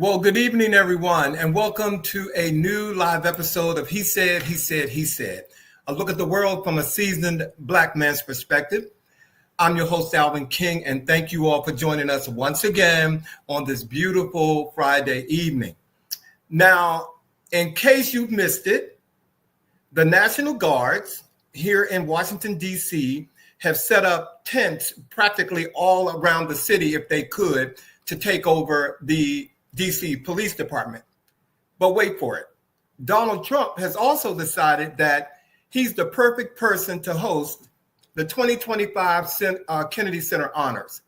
Well, good evening, everyone, and welcome to a new live episode of He Said, He Said, He Said. A look at the world from a seasoned Black man's perspective. I'm your host, Alvin King, and thank you all for joining us once again on this beautiful Friday evening. Now, in case you've missed it, the National Guards here in Washington, D.C. have set up tents practically all around the city, if they could, to take over the D.C. Police Department. But wait for it. Donald Trump has also decided that he's the perfect person to host the 2025 Kennedy Center Honors.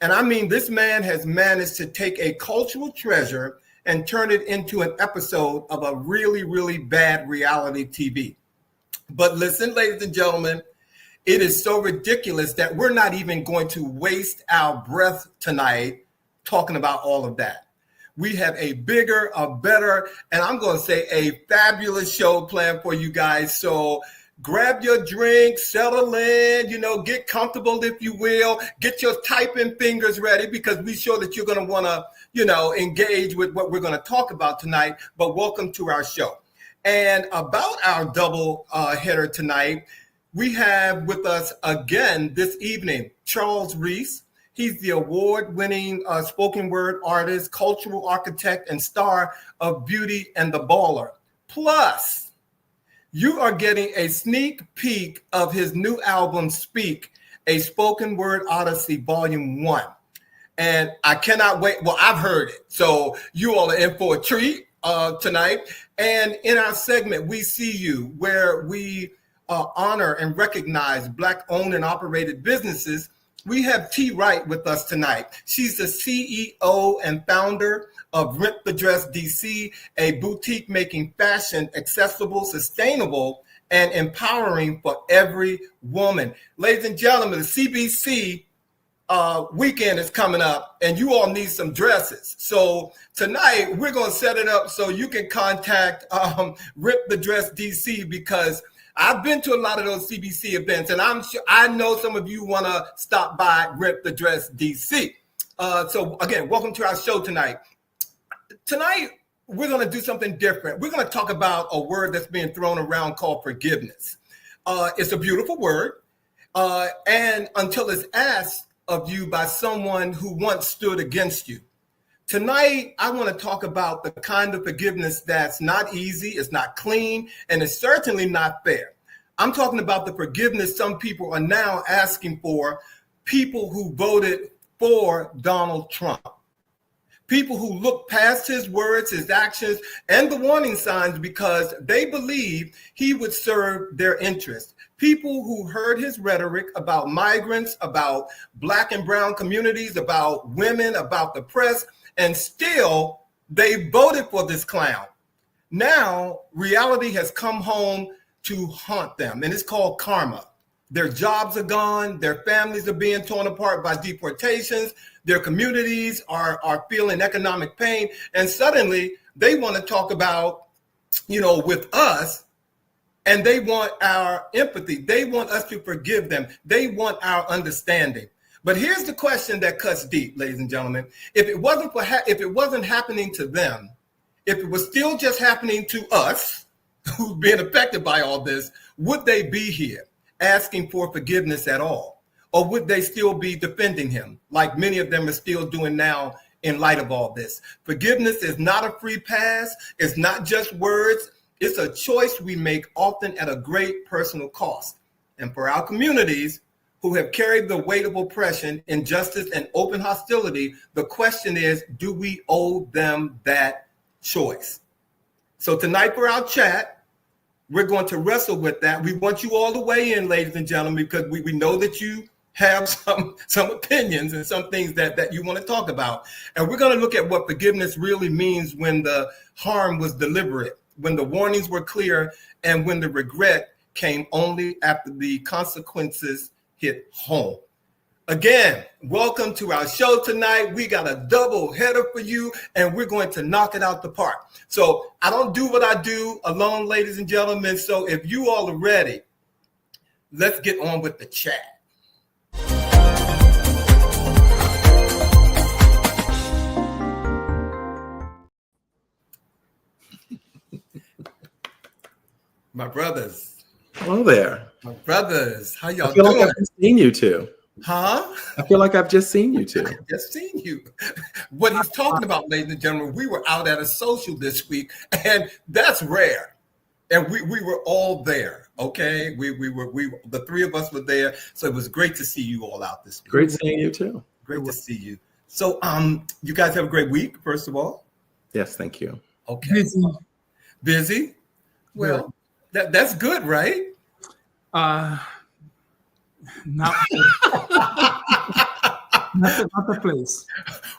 And I mean, this man has managed to take a cultural treasure and turn it into an episode of a really, really bad reality TV. But listen, ladies and gentlemen, it is so ridiculous that we're not even going to waste our breath tonight talking about all of that. We have a bigger, a better, and I'm going to say a fabulous show planned for you guys. So grab your drink, settle in, get comfortable, if you will. Get your typing fingers ready because we're sure that you're going to want to, engage with what we're going to talk about tonight. But welcome to our show. And about our double header tonight, we have with us again this evening, Charles Reese. He's the award-winning spoken word artist, cultural architect, and star of Beauty and the Baller. Plus, you are getting a sneak peek of his new album, Speak, a Spoken Word Odyssey, Volume 1. And I cannot wait. Well, I've heard it. So you all are in for a treat tonight. And in our segment, We See You, where we honor and recognize Black-owned and operated businesses, we have Tee Wright with us tonight. She's the CEO and founder of Rent the Dress DC, a boutique making fashion accessible, sustainable, and empowering for every woman. Ladies and gentlemen, the CBC weekend is coming up, and you all need some dresses. So tonight, we're going to set it up so you can contact Rent the Dress DC because I've been to a lot of those CBC events, and I know some of you want to stop by Rent the Dress DC. So again, welcome to our show tonight. Tonight, we're going to do something different. We're going to talk about a word that's being thrown around called forgiveness. It's a beautiful word, and until it's asked of you by someone who once stood against you. Tonight, I want to talk about the kind of forgiveness that's not easy, it's not clean, and it's certainly not fair. I'm talking about the forgiveness some people are now asking for, people who voted for Donald Trump. People who look past his words, his actions, and the warning signs because they believe he would serve their interests. People who heard his rhetoric about migrants, about Black and brown communities, about women, about the press, and still, they voted for this clown. Now, reality has come home to haunt them, and it's called karma. Their jobs are gone. Their families are being torn apart by deportations. Their communities are feeling economic pain. And suddenly, they want to talk about, with us, and they want our empathy. They want us to forgive them. They want our understanding. But here's the question that cuts deep, ladies and gentlemen. If it wasn't happening to them, if it was still just happening to us, who's being affected by all this, would they be here asking for forgiveness at all? Or would they still be defending him, like many of them are still doing now in light of all this? Forgiveness is not a free pass. It's not just words. It's a choice we make, often at a great personal cost. And for our communities who have carried the weight of oppression, injustice, and open hostility, the question is, do we owe them that choice? So tonight for our chat, we're going to wrestle with that. We want you all to weigh in, ladies and gentlemen, because we know that you have some opinions and some things that you want to talk about. And we're going to look at what forgiveness really means when the harm was deliberate, when the warnings were clear, and when the regret came only after the consequences hit home. Again, welcome to our show tonight. We got a double header for you, and we're going to knock it out the park. So I don't do what I do alone, ladies and gentlemen. So if you all are ready, let's get on with the chat. My brothers. Hello there. My brothers. How y'all I feel doing? like I've just seen you two. Huh? I feel like I've just seen you two. I've just seen you. What he's talking about, ladies and gentlemen, we were out at a social this week, and that's rare. And we were all there. Okay, we the three of us were there, so it was great to see you all out this week. Great seeing you too. Great to see you. So, you guys have a great week. First of all. Yes, thank you. Okay. Busy. Well, that's good, right? Not the place.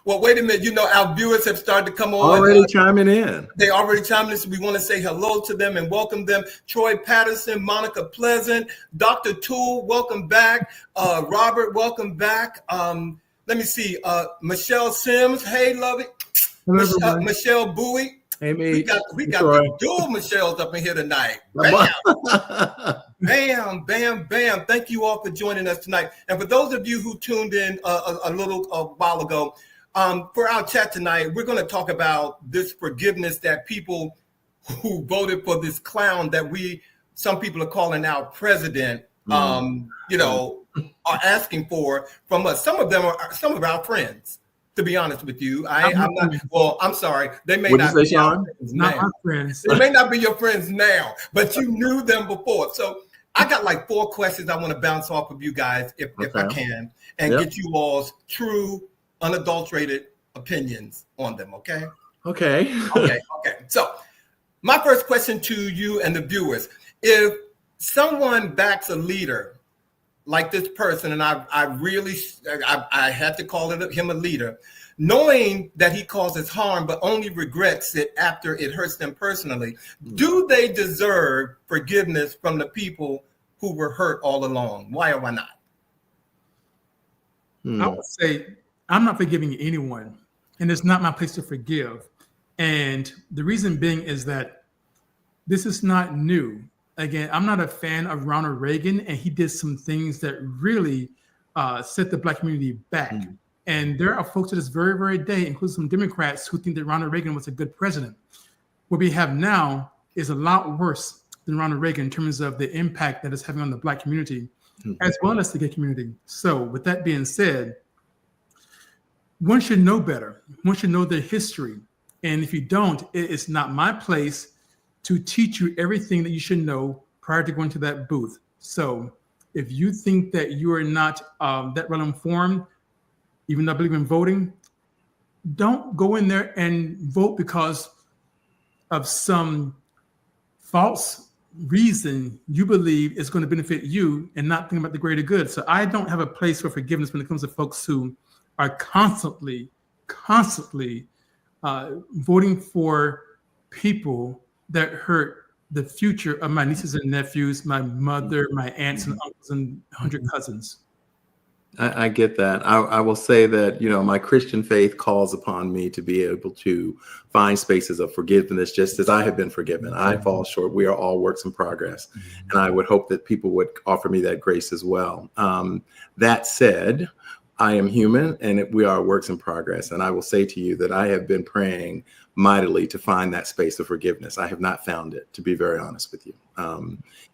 Well, wait a minute. You know, our viewers have started to come on. Already chiming in. They already chimed in, so we want to say hello to them and welcome them. Troy Patterson, Monica Pleasant, Dr. Toole, welcome back. Robert, welcome back. Let me see. Michelle Sims, hey, love it. Michelle Bowie. Hey, we got the dual Michelles up in here tonight. Bam. Bam, bam, bam. Thank you all for joining us tonight. And for those of you who tuned in a little while ago, for our chat tonight, we're going to talk about this forgiveness that people who voted for this clown that some people are calling our president, are asking for from us. Some of them are some of our friends. To be honest with you, I'm not. Well, I'm sorry. They may not be our friends now. Not my friends. They may not be your friends now, but you knew them before. So I got like 4 questions I want to bounce off of you guys, if I can, and get you all's true, unadulterated opinions on them. Okay. Okay. Okay. So my first question to you and the viewers: if someone backs a leader like this person, and I had to call him a leader, knowing that he causes harm, but only regrets it after it hurts them personally, do they deserve forgiveness from the people who were hurt all along? Why or why not? I would say I'm not forgiving anyone, and it's not my place to forgive. And the reason being is that this is not new. Again, I'm not a fan of Ronald Reagan, and he did some things that really set the Black community back. And there are folks to this very, very day, including some Democrats, who think that Ronald Reagan was a good president. What we have now is a lot worse than Ronald Reagan in terms of the impact that it's having on the Black community, as well as the gay community. So with that being said, one should know better. One should know their history. And if you don't, it's not my place to teach you everything that you should know prior to going to that booth. So if you think that you are not that well informed, even though I believe in voting, don't go in there and vote because of some false reason you believe is going to benefit you and not think about the greater good. So I don't have a place for forgiveness when it comes to folks who are constantly voting for people that hurt the future of my nieces and nephews, my mother, my aunts and uncles, and 100 cousins. I get that. I will say that, my Christian faith calls upon me to be able to find spaces of forgiveness, just as I have been forgiven. I fall short. We are all works in progress. And I would hope that people would offer me that grace as well. That said, I am human, and we are works in progress. And I will say to you that I have been praying mightily to find that space of forgiveness. I have not found it, to be very honest with you.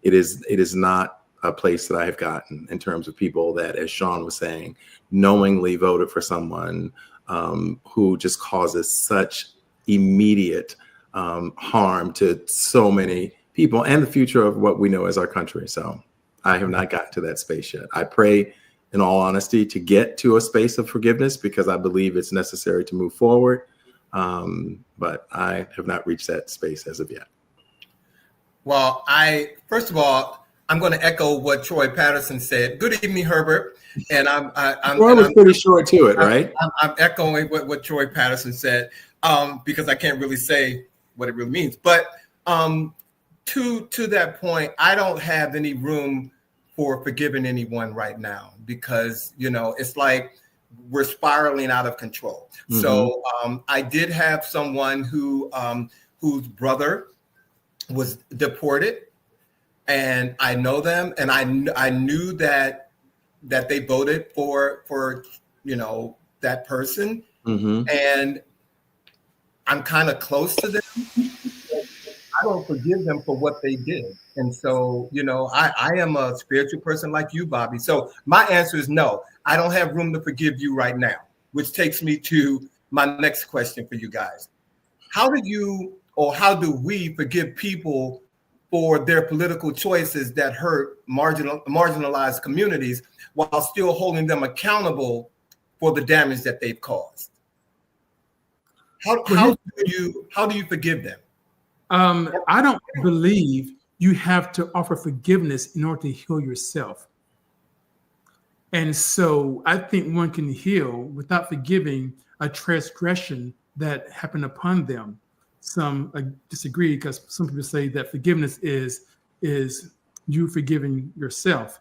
It is not a place that I have gotten in terms of people that, as Sean was saying, knowingly voted for someone who just causes such immediate harm to so many people and the future of what we know as our country. So I have not gotten to that space yet. I pray, in all honesty, to get to a space of forgiveness because I believe it's necessary to move forward. But I have not reached that space as of yet. Well, first of all, I'm going to echo what Troy Patterson said. Good evening, Herbert. And Troy was pretty short to it, right? I'm echoing what Troy Patterson said because I can't really say what it really means. But to that point, I don't have any room for forgiving anyone right now because, it's like we're spiraling out of control. So I did have someone whose brother was deported, and I know them, and I knew that they voted for that person, and I'm kind of close to them. I don't forgive them for what they did. And so, I am a spiritual person like you, Bobby. So my answer is no, I don't have room to forgive you right now, which takes me to my next question for you guys. How do we forgive people for their political choices that hurt marginalized communities while still holding them accountable for the damage that they've caused? How do you forgive them? I don't believe you have to offer forgiveness in order to heal yourself. And so I think one can heal without forgiving a transgression that happened upon them. Some disagree because some people say that forgiveness is you forgiving yourself.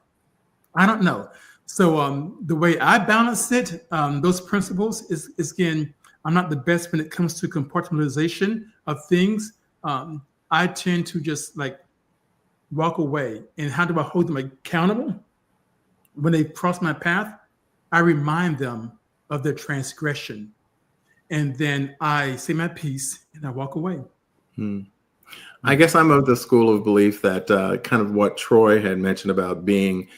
I don't know. So the way I balance it, those principles is again, I'm not the best when it comes to compartmentalization of things. I tend to just like walk away. And how do I hold them accountable? When they cross my path, I remind them of their transgression. And then I say my piece and I walk away. I guess I'm of the school of belief that kind of what Troy had mentioned about being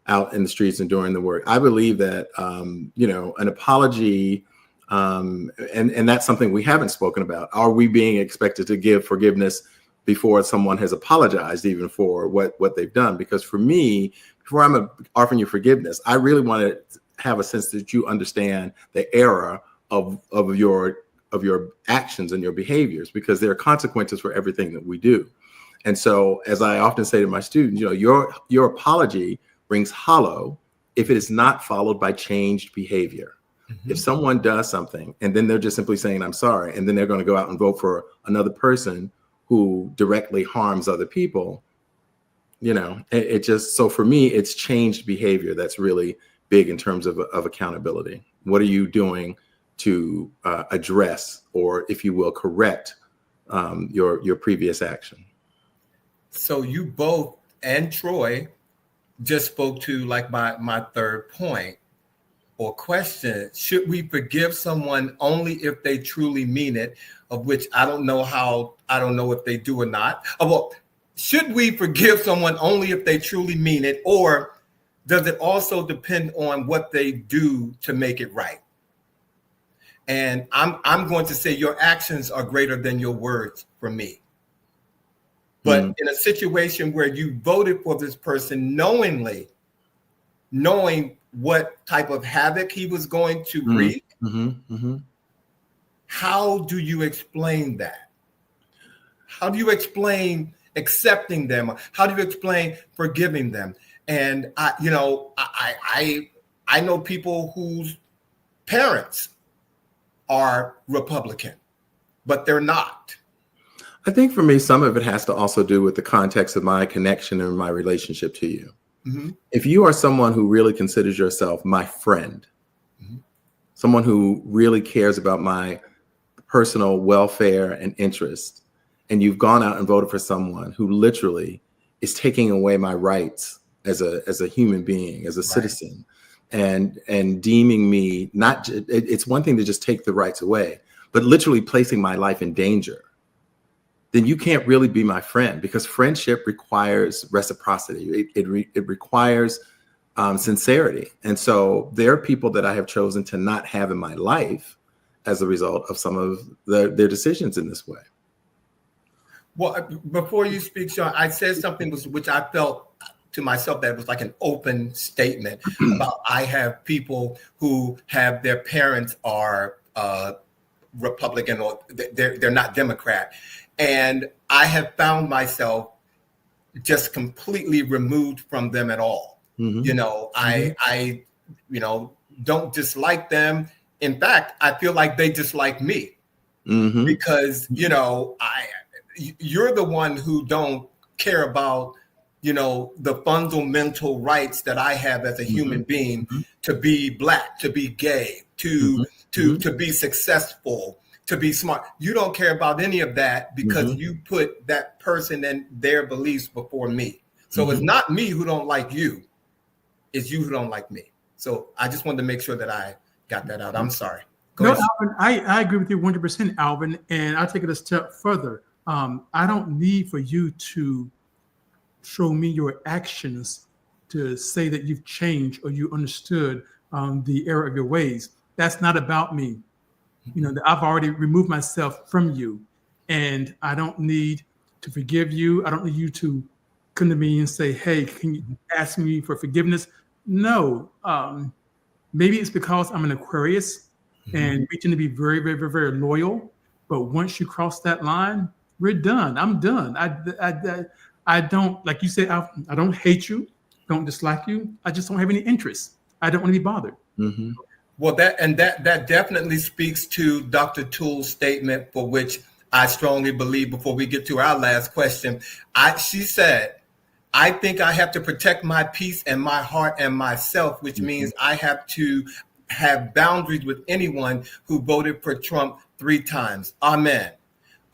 out in the streets and doing the work. I believe that, an apology, and that's something we haven't spoken about. Are we being expected to give forgiveness before someone has apologized even for what they've done? Because for me, before I'm offering you forgiveness, I really want to have a sense that you understand the error of your actions and your behaviors, because there are consequences for everything that we do. And so, as I often say to my students, your apology rings hollow if it is not followed by changed behavior. Mm-hmm. If someone does something and then they're just simply saying, I'm sorry, and then they're going to go out and vote for another person who directly harms other people, it just, so for me, it's changed behavior that's really big in terms of accountability. What are you doing to address, or if you will, correct your previous action? So you both and Troy just spoke to like my third point or question. Should we forgive someone only if they truly mean it? Of which I don't know if they do or not. Should we forgive someone only if they truly mean it, or does it also depend on what they do to make it right? And I'm going to say your actions are greater than your words for me. But in a situation where you voted for this person knowing what type of havoc he was going to wreak, how do you explain that? How do you explain accepting them? How do you explain forgiving them? And I know people whose parents are Republican, but they're not. I think for me, some of it has to also do with the context of my connection and my relationship to you. Mm-hmm. If you are someone who really considers yourself my friend, someone who really cares about my personal welfare and interest, and you've gone out and voted for someone who literally is taking away my rights as a human being, as a citizen, and deeming me it's one thing to just take the rights away, but literally placing my life in danger, then you can't really be my friend, because friendship requires reciprocity. It requires sincerity. And so there are people that I have chosen to not have in my life as a result of some of their decisions in this way. Well, before you speak, Sean, I said something which I felt to myself that was like an open statement about I have people who have their parents are Republican or they're not Democrat. And I have found myself just completely removed from them at all. I don't dislike them. In fact, I feel like they dislike me because, you're the one who don't care about, the fundamental rights that I have as a human being to be Black, to be gay, to be successful, to be smart. You don't care about any of that because you put that person and their beliefs before me. So it's not me who don't like you. It's you who don't like me. So I just wanted to make sure that I got that out. I'm sorry. Go ahead. Alvin, I agree with you 100%, Alvin. And I'll take it a step further. I don't need for you to show me your actions to say that you've changed or you understood the error of your ways. That's not about me. I've already removed myself from you, and I don't need to forgive you. I don't need you to come to me and say, hey, can you ask me for forgiveness? No. Maybe it's because I'm an Aquarius and we tend to be very, very, very, very loyal. But once you cross that line, we're done. I'm done. I don't, like you said, I don't hate you, don't dislike you. I just don't have any interest. I don't want to be bothered. Mm-hmm. Well, that definitely speaks to Dr. Toole's statement, for which I strongly believe. Before we get to our last question, she said, I think I have to protect my peace and my heart and myself, which means I have to have boundaries with anyone who voted for Trump 3 times. Amen.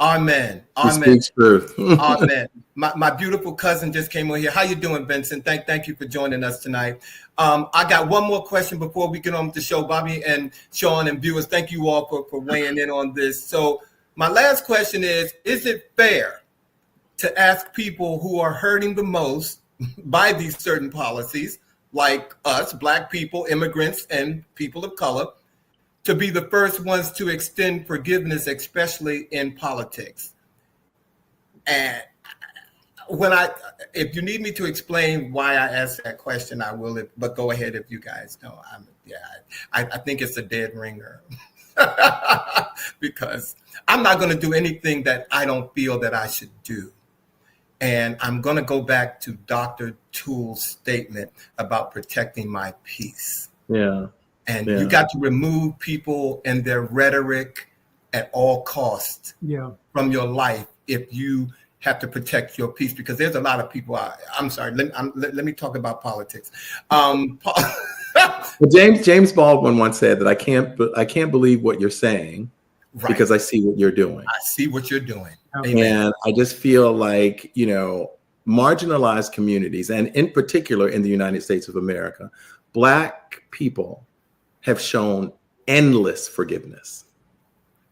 Amen. Amen. He speaks truth. Amen. My beautiful cousin just came on here. How you doing, Vincent? Thank you for joining us tonight. I got one more question before we get on with the show. Bobby and Sean and viewers, thank you all for weighing in on this. So my last question is it fair to ask people who are hurting the most by these certain policies, like us, Black people, immigrants, and people of color, to be the first ones to extend forgiveness, especially in politics? And if you need me to explain why I asked that question, I will. But go ahead if you guys know. I think it's a dead ringer because I'm not going to do anything that I don't feel that I should do. And I'm going to go back to Dr. Toole's statement about protecting my peace. Yeah. And you got to remove people and their rhetoric at all costs from your life if you have to protect your peace, because there's a lot of people. I'm sorry. Let me talk about politics. Well, James Baldwin once said that I can't believe what you're saying because I see what you're doing. I see what you're doing. Amen. And I just feel like, marginalized communities, and in particular in the United States of America, Black people have shown endless forgiveness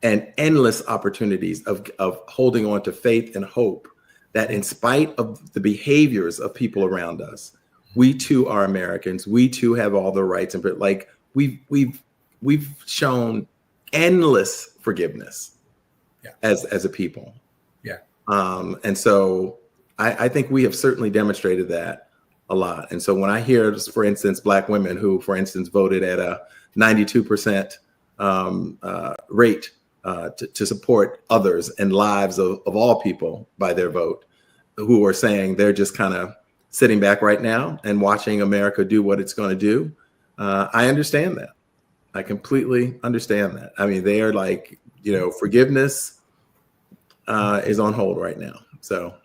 and endless opportunities of holding on to faith and hope that in spite of the behaviors of people around us, we too are Americans. We too have all the rights, and like we've shown endless forgiveness as a people. Yeah. And so I think we have certainly demonstrated that a lot. And so when I hear, for instance, Black women who, for instance, voted at a 92% rate to support others and lives of all people by their vote, who are saying they're just kind of sitting back right now and watching America do what it's going to do. I understand that. I completely understand that. I mean, they are like, forgiveness is on hold right now. So.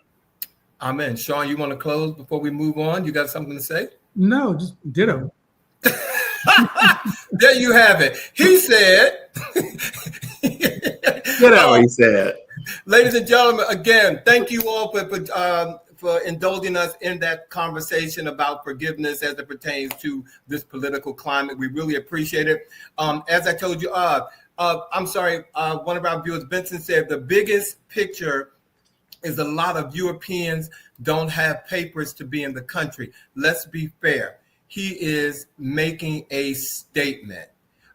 Amen. Sean, you want to close before we move on? You got something to say? No, just ditto. There you have it. He said. Get out, he said. Ladies and gentlemen, again, thank you all for indulging us in that conversation about forgiveness as it pertains to this political climate. We really appreciate it. As I told you, I'm sorry, one of our viewers, Benson, said the biggest picture is a lot of Europeans don't have papers to be in the country. Let's be fair. He is making a statement.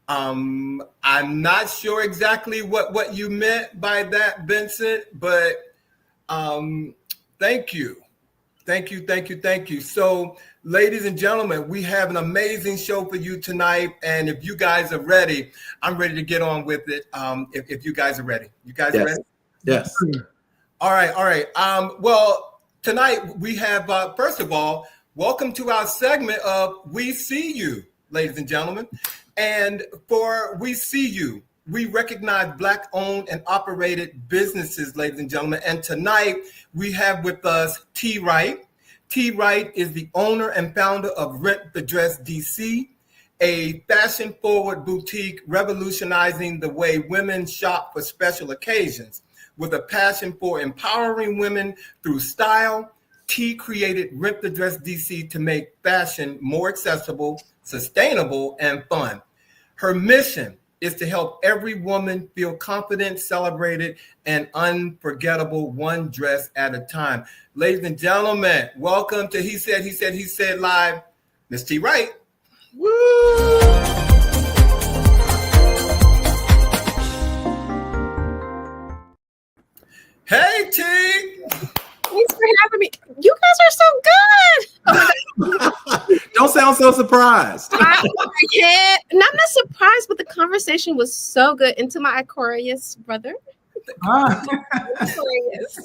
I'm not sure exactly what you meant by that, Vincent, but thank you. Thank you. So, ladies and gentlemen, we have an amazing show for you tonight. And if you guys are ready, I'm ready to get on with it. If you guys are ready. You guys are ready? Yes. All right. Well, tonight we have, first of all, welcome to our segment of We See You, ladies and gentlemen. And for We See You, we recognize Black-owned and operated businesses, ladies and gentlemen. And tonight we have with us Tee Wright. Tee Wright is the owner and founder of Rent the Dress DC, a fashion-forward boutique revolutionizing the way women shop for special occasions. With a passion for empowering women through style, Tee created Rent the Dress DC to make fashion more accessible, sustainable, and fun. Her mission is to help every woman feel confident, celebrated, and unforgettable, one dress at a time. Ladies and gentlemen, welcome to He Said, He Said, He Said Live, Miss Tee Wright. Woo! Hey, Tee. Thanks for having me. You guys are so good. Don't sound so surprised. I can't. And I'm not surprised, but the conversation was so good. And to my Aquarius brother, Aquarius,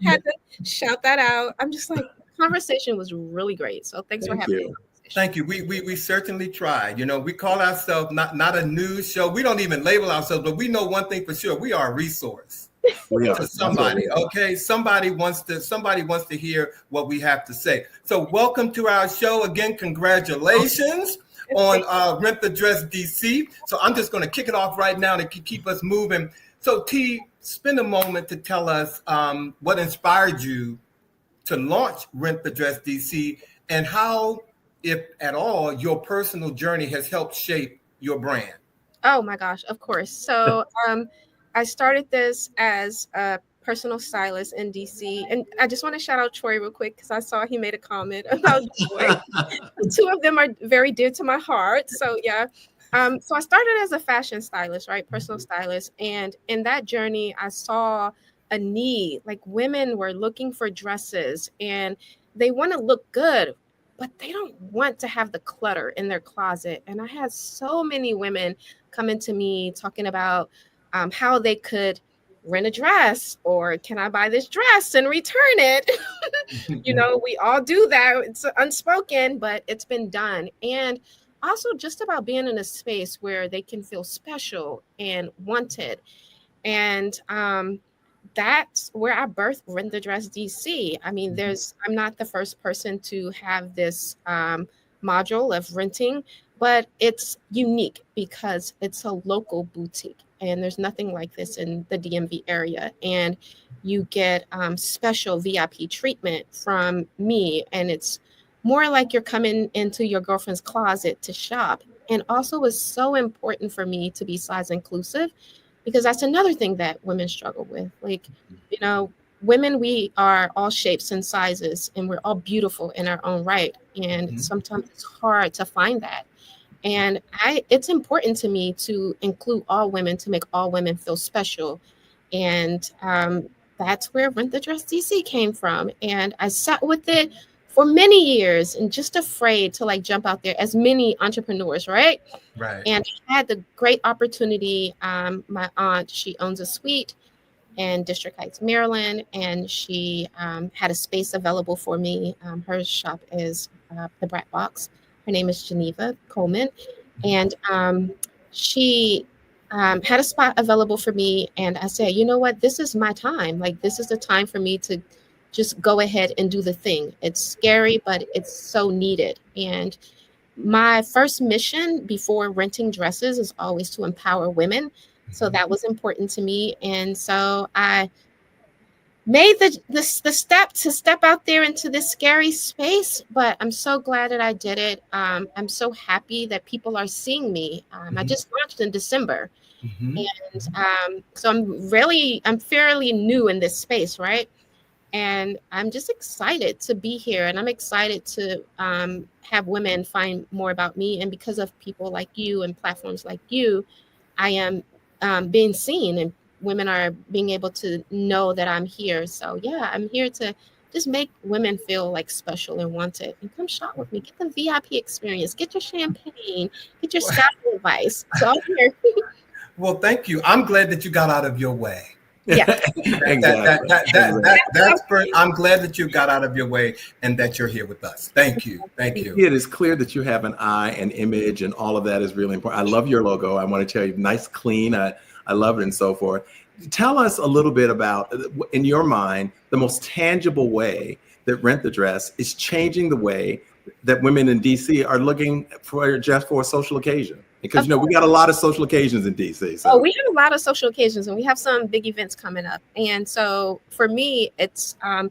had to shout that out. I'm just like, conversation was really great. So thanks for having me. Thank you. We certainly tried. You know, we call ourselves not a news show. We don't even label ourselves, but we know one thing for sure: we are a resource. To somebody, okay? Somebody wants to hear what we have to say. So welcome to our show again. Congratulations on Rent the Dress DC. So I'm just going to kick it off right now to keep us moving. So Tee, spend a moment to tell us what inspired you to launch Rent the Dress DC and how, if at all, your personal journey has helped shape your brand. Oh my gosh, of course. So I started this as a personal stylist in DC. And I just want to shout out Troy real quick because I saw he made a comment about Troy. Two of them are very dear to my heart. So yeah. So I started as a fashion stylist, right? Personal stylist. And in that journey, I saw a need. Like women were looking for dresses and they want to look good, but they don't want to have the clutter in their closet. And I had so many women coming to me talking about how they could rent a dress, or can I buy this dress and return it? You know, we all do that. It's unspoken, but it's been done. And also just about being in a space where they can feel special and wanted. And that's where I birthed Rent the Dress DC. I mean, I'm not the first person to have this module of renting, but it's unique because it's a local boutique. And there's nothing like this in the DMV area. And you get special VIP treatment from me. And it's more like you're coming into your girlfriend's closet to shop. And also it's so important for me to be size inclusive because that's another thing that women struggle with. Like, you know, women, we are all shapes and sizes and we're all beautiful in our own right. And sometimes it's hard to find that. And it's important to me to include all women, to make all women feel special. And that's where Rent the Dress DC came from. And I sat with it for many years and just afraid to like jump out there as many entrepreneurs, right? Right. And I had the great opportunity. My aunt, she owns a suite in District Heights, Maryland, and she had a space available for me. Her shop is the Brat Box. Her name is Geneva Coleman. And she had a spot available for me. And I said, you know what, this is my time. Like, this is the time for me to just go ahead and do the thing. It's scary, but it's so needed. And my first mission before renting dresses is always to empower women. So that was important to me. And so I made the step out there into this scary space, but I'm so glad that I did it. I'm so happy that people are seeing me. I just launched in December. And so I'm fairly new in this space, right? And I'm just excited to be here. And I'm excited to have women find more about me. And because of people like you and platforms like you, I am being seen and women are being able to know that I'm here. So yeah, I'm here to just make women feel like special and wanted. And come shop with me. Get the VIP experience. Get your champagne. Get your styling advice. So I'm here. Well, thank you. I'm glad that you got out of your way. Yeah. I'm glad that you got out of your way and that you're here with us. Thank you. Thank you. It is clear that you have an eye and image, and all of that is really important. I love your logo. I want to tell you, nice, clean. I love it and so forth. Tell us a little bit about, in your mind, the most tangible way that Rent the Dress is changing the way that women in DC are looking for just for a social occasion. Because, you know, we got a lot of social occasions in DC. So. Oh, we have a lot of social occasions and we have some big events coming up. And so for me, it's, I'm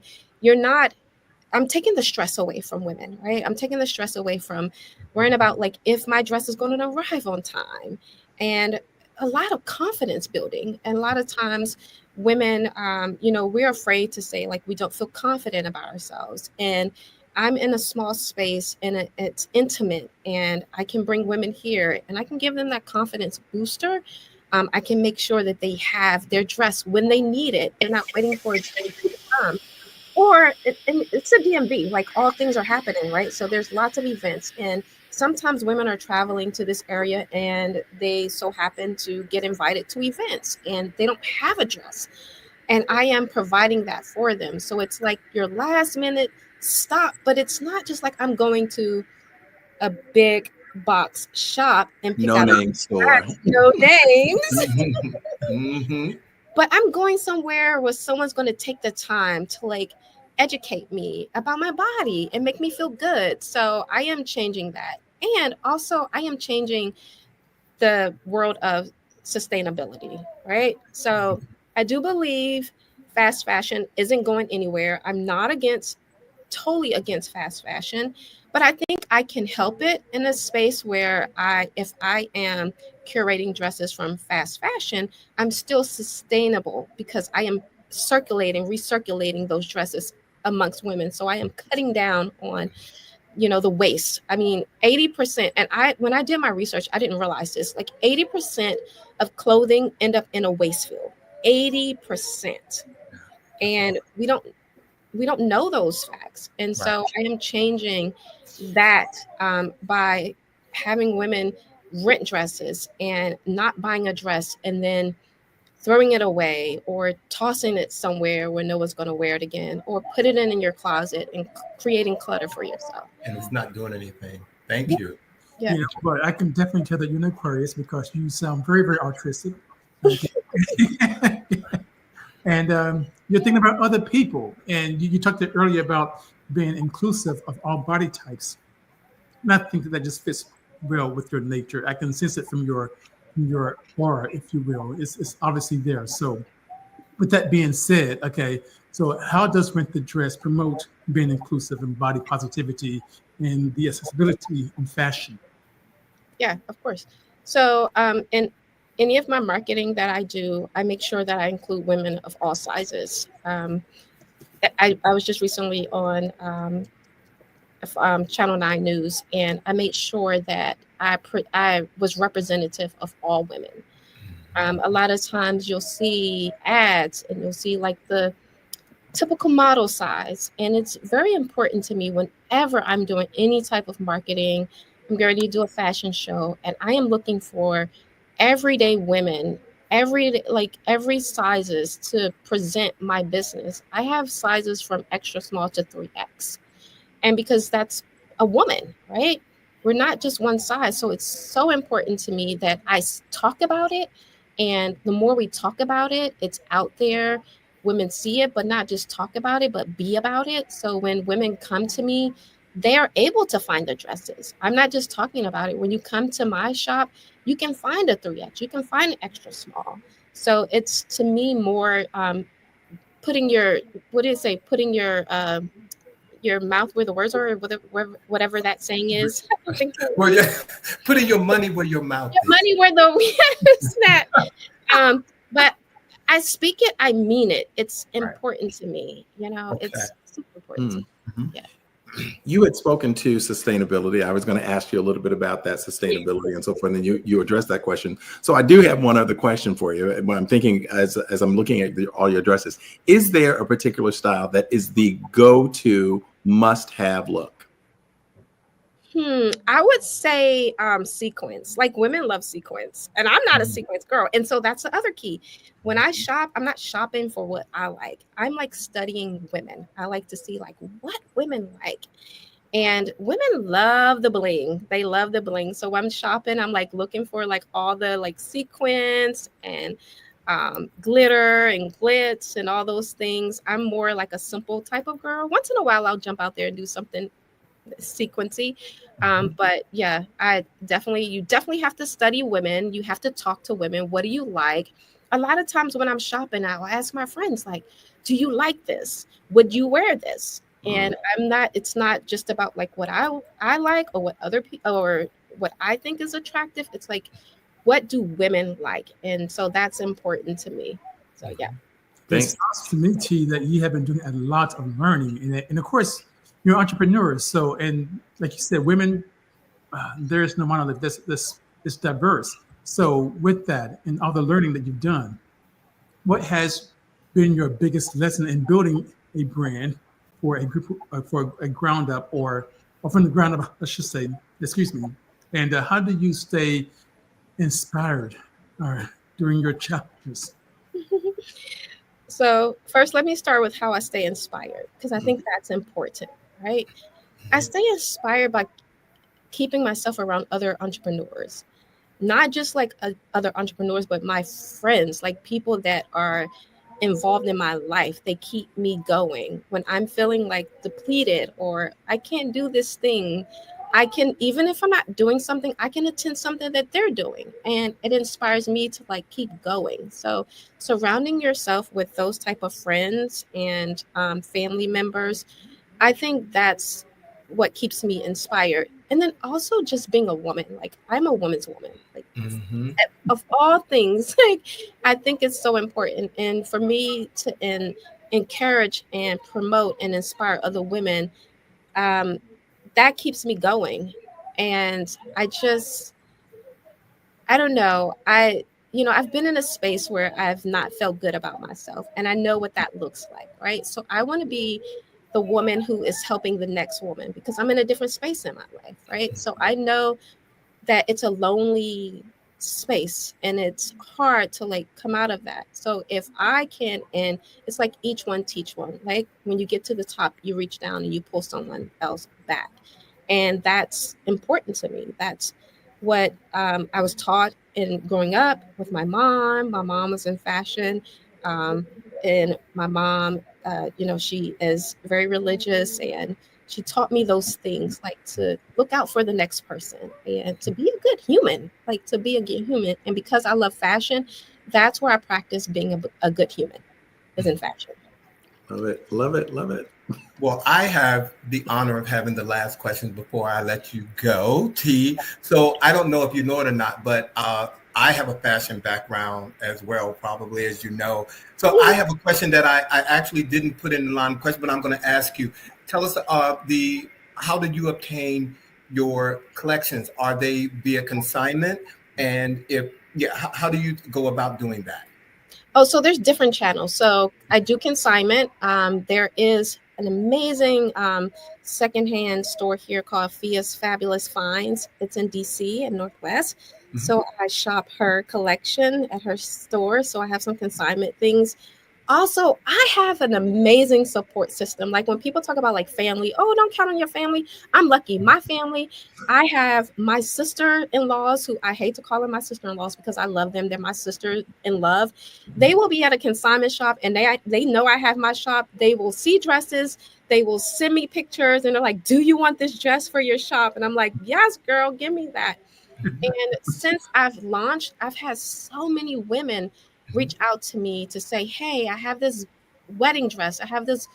taking the stress away from women, right? I'm taking the stress away from worrying about like if my dress is going to arrive on time. And a lot of confidence building. And a lot of times women, we're afraid to say, like, we don't feel confident about ourselves. And I'm in a small space and it's intimate, and I can bring women here and I can give them that confidence booster. I can make sure that they have their dress when they need it. They're not waiting for it to come. Or and it's a DMV, like all things are happening, right? So there's lots of events. And sometimes women are traveling to this area and they so happen to get invited to events and they don't have a dress. And I am providing that for them. So it's like your last minute stop, but it's not just like I'm going to a big box shop and pick No out name store. no names. Mhm. But I'm going somewhere where someone's going to take the time to like educate me about my body and make me feel good. So I am changing that. And also I am changing the world of sustainability, right? So I do believe fast fashion isn't going anywhere. I'm not totally against fast fashion, but I think I can help it in a space where if I am curating dresses from fast fashion, I'm still sustainable because I am recirculating those dresses amongst women. So I am cutting down on the waste. I mean, 80%, and when I did my research, I didn't realize this, like 80% of clothing end up in a waste field. 80%. And we don't know those facts. And so I am changing that by having women rent dresses and not buying a dress and then throwing it away or tossing it somewhere where no one's going to wear it again, or put it in your closet and creating clutter for yourself. And it's not doing anything. Thank you. Yeah. But I can definitely tell that you're an Aquarius because you sound very, very artistic. And you're thinking about other people. And you talked earlier about being inclusive of all body types. And I think that just fits well with your nature. I can sense it from your aura, if you will. It's obviously there. So with that being said, okay, so how does Rent the Dress promote being inclusive and body positivity and the accessibility in fashion? Yeah, of course. So in any of my marketing that I do, I make sure that I include women of all sizes. I was just recently on Channel 9 News, and I made sure that I was representative of all women. A lot of times you'll see ads and you'll see like the typical model size. And it's very important to me whenever I'm doing any type of marketing. I'm going to do a fashion show and I am looking for everyday women, every sizes to present my business. I have sizes from extra small to 3X. And because that's a woman, right? We're not just one size. So it's so important to me that I talk about it. And the more we talk about it, it's out there. Women see it, but not just talk about it, but be about it. So when women come to me, they are able to find the dresses. I'm not just talking about it. When you come to my shop, you can find a 3X, you can find an extra small. So it's, to me, more putting your mouth where the words are, or whatever that saying is. Well, yeah, putting your money where your mouth is. Money where the snap. But I speak it, I mean it. It's important to me. Okay. It's super important. Yeah. You had spoken to sustainability. I was going to ask you a little bit about that sustainability and so forth, and then you addressed that question. So I do have one other question for you. When I'm thinking, as I'm looking at all your dresses, is there a particular style that is the go-to must-have look? I would say sequins. Like, women love sequins, and I'm not a sequins girl. And so that's the other key. When I shop, I'm not shopping for what I like. I'm like studying women. I like to see like what women like. And women love the bling. They love the bling. So when I'm shopping, I'm like looking for like all the like sequins and glitter and glitz and all those things. I'm more like a simple type of girl. Once in a while, I'll jump out there and do something sequency. But yeah, you definitely have to study women. You have to talk to women. What do you like? A lot of times when I'm shopping, I'll ask my friends, like, do you like this? Would you wear this? And it's not just about like what I like or what other people or what I think is attractive. It's like, what do women like? And so that's important to me. So yeah. It Thanks. sounds to me, T, that you have been doing a lot of learning, and of course, you're entrepreneurs. So, and like you said, women, there is no monolith. This diverse. So, with that and all the learning that you've done, what has been your biggest lesson in building a brand for a group, for a ground up, or from the ground up, I should say? Excuse me. And how do you stay inspired during your challenges? So first, let me start with how I stay inspired, because I think that's important, right? I stay inspired by keeping myself around other entrepreneurs, not just like other entrepreneurs, but my friends, like people that are involved in my life. They keep me going when I'm feeling like depleted or I can't do this thing. I can, even if I'm not doing something, I can attend something that they're doing, and it inspires me to like keep going. So surrounding yourself with those type of friends and family members, I think that's what keeps me inspired. And then also just being a woman, like I'm a woman's woman, like Mm-hmm. of all things, like I think it's so important. And for me to encourage and promote and inspire other women, um, that keeps me going. And I don't know. I've been in a space where I've not felt good about myself, and I know what that looks like, right? So I want to be the woman who is helping the next woman, because I'm in a different space in my life, right? So I know that it's a lonely space and it's hard to like come out of that. So if I can, and it's like each one teach one, like when you get to the top, you reach down and you pull someone else back. And that's important to me. That's what I was taught in growing up with my mom. My mom was in fashion. Um, and my mom, she is very religious, and she taught me those things, like to look out for the next person and to be a good human, like to be a good human. And because I love fashion, that's where I practice being a good human, is in fashion. Love it. Love it. Love it. Well, I have the honor of having the last question before I let you go, T. So I don't know if you know it or not, but I have a fashion background as well, probably, as you know. So I have a question that I actually didn't put in the line of question, but I'm going to ask you. Tell us how did you obtain your collections? Are they via consignment? And how do you go about doing that? Oh, so there's different channels. So I do consignment. There is an amazing secondhand store here called Fia's Fabulous Finds. It's in DC and Northwest. So I shop her collection at her store. So I have some consignment things. Also, I have an amazing support system. Like when people talk about like family, oh, don't count on your family. I'm lucky. My family, I have my sister-in-laws, who I hate to call them my sister-in-laws because I love them. They're my sister in love. They will be at a consignment shop, and they know I have my shop. They will see dresses. They will send me pictures, and they're like, do you want this dress for your shop? And I'm like, yes, girl, give me that. And since I've launched, I've had so many women reach out to me to say, hey, I have this wedding dress. I have this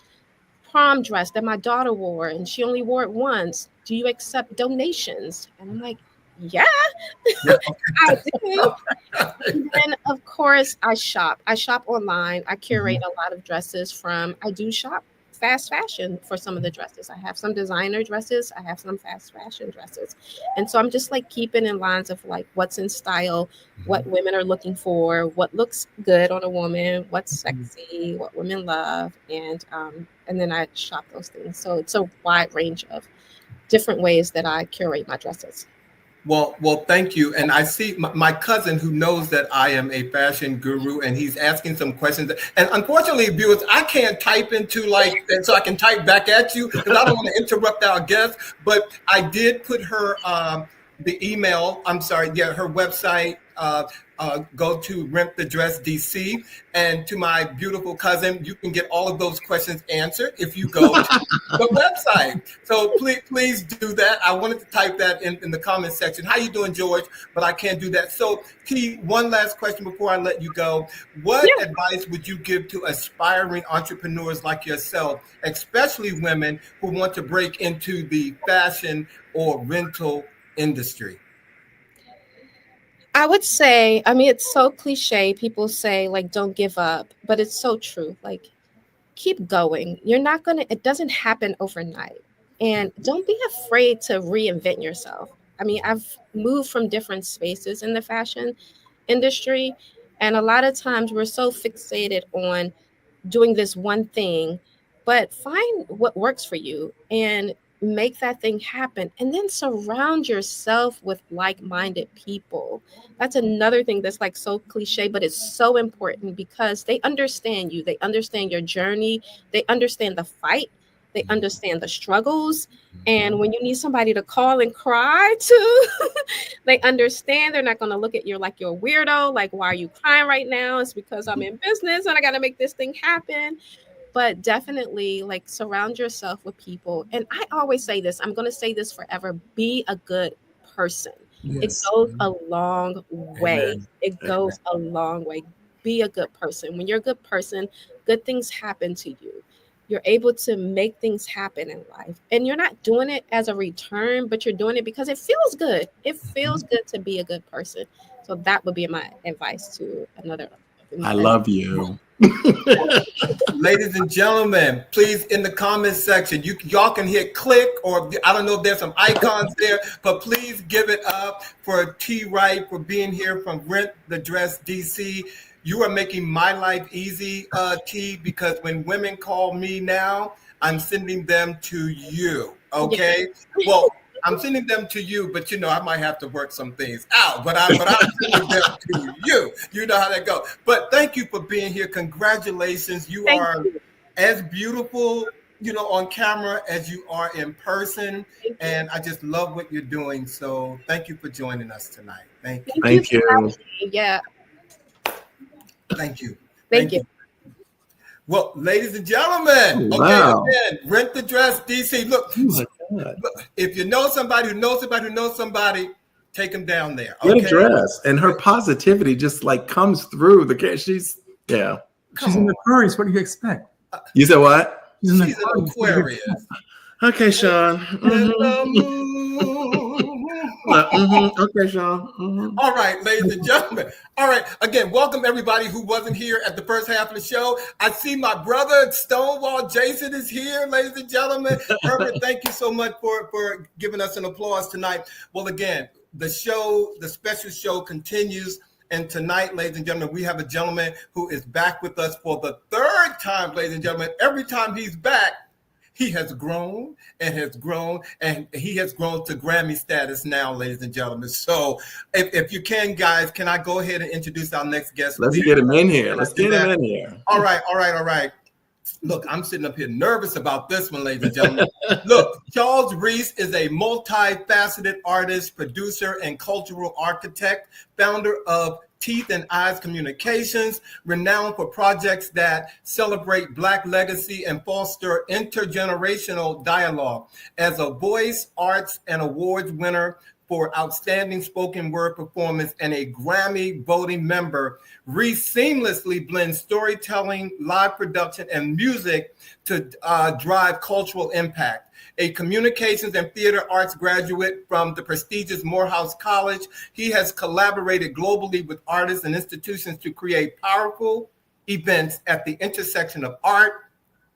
prom dress that my daughter wore and she only wore it once. Do you accept donations? And I'm like, yeah, I do. And then, of course, I shop. I shop online. I curate a lot of dresses I do shop fast fashion for some of the dresses. I have some designer dresses. I have some fast fashion dresses. And so I'm just like keeping in lines of like what's in style, what women are looking for, what looks good on a woman, what's sexy, what women love. And then I shop those things. So it's a wide range of different ways that I curate my dresses. Well, thank you. And I see my cousin, who knows that I am a fashion guru, and he's asking some questions. And unfortunately, viewers, I can't type into so I can type back at you because I don't want to interrupt our guest. But I did put her the email. I'm sorry, yeah, her website. Go to Rent the Dress DC, and to my beautiful cousin, you can get all of those questions answered if you go to the website. So please do that. I wanted to type that in the comment section. How you doing, George? But I can't do that. So T, one last question before I let you go. What advice would you give to aspiring entrepreneurs like yourself, especially women who want to break into the fashion or rental industry? I would say, I mean, it's so cliche. People say, like, don't give up, but it's so true. Like, keep going. You're not going to, it doesn't happen overnight. And don't be afraid to reinvent yourself. I mean, I've moved from different spaces in the fashion industry. And a lot of times we're so fixated on doing this one thing, but find what works for you and make that thing happen. And then surround yourself with like minded people. That's another thing that's like so cliche, but it's so important because they understand you, they understand your journey, they understand the fight, they understand the struggles. And when you need somebody to call and cry to, they understand. They're not going to look at you like you're a weirdo. Like, why are you crying right now? It's because I'm in business and I got to make this thing happen. But definitely, like, surround yourself with people. And I always say this, I'm going to say this forever, be a good person. It Yes. goes a long way. Amen. It goes a long way. Be a good person. When you're a good person, good things happen to you. You're able to make things happen in life. And you're not doing it as a return, but you're doing it because it feels good. It feels good to be a good person. So that would be my advice to another. I love you. Ladies and gentlemen, please in the comments section, y'all can hit click, or I don't know if there's some icons there, but please give it up for Tee Wright for being here from Rent the Dress DC. You are making my life easy, T, because when women call me now, I'm sending them to you. Okay. Well, I'm sending them to you, but you know, I might have to work some things out, but I'm sending them to you. You know how that goes. But thank you for being here. Congratulations. You are as beautiful, you know, on camera as you are in person. And I just love what you're doing. So thank you for joining us tonight. Thank you. Thank you. Yeah. Thank you. Thank you. Well, ladies and gentlemen, Wow. Again, Rent the Dress DC. Look, if you know somebody who knows somebody who knows somebody, take them down there. What a dress. And her positivity just like comes through the she's She's an Aquarius. What do you expect? You said what? She's an Aquarius. Okay, Sean. Okay, Sean. All right, ladies and gentlemen. All right, again, welcome everybody who wasn't here at the first half of the show. I see my brother Stonewall Jason is here, ladies and gentlemen. Herbert, thank you so much for giving us an applause tonight. Well, again, the special show continues. And tonight, ladies and gentlemen, we have a gentleman who is back with us for the third time, ladies and gentlemen. Every time he's back, he has grown and has grown, and he has grown to Grammy status now, ladies and gentlemen. So if you can, guys, can I go ahead and introduce our next guest? Let's get him in here. Let's get him in here. All right. Look, I'm sitting up here nervous about this one, ladies and gentlemen. Look, Charles Reese is a multifaceted artist, producer, and cultural architect, founder of Teeth and Eyes Communications, renowned for projects that celebrate Black legacy and foster intergenerational dialogue. As a voice, arts, and awards winner for outstanding spoken word performance and a Grammy voting member, Reese seamlessly blends storytelling, live production, and music to drive cultural impact. A communications and theater arts graduate from the prestigious Morehouse College, he has collaborated globally with artists and institutions to create powerful events at the intersection of art,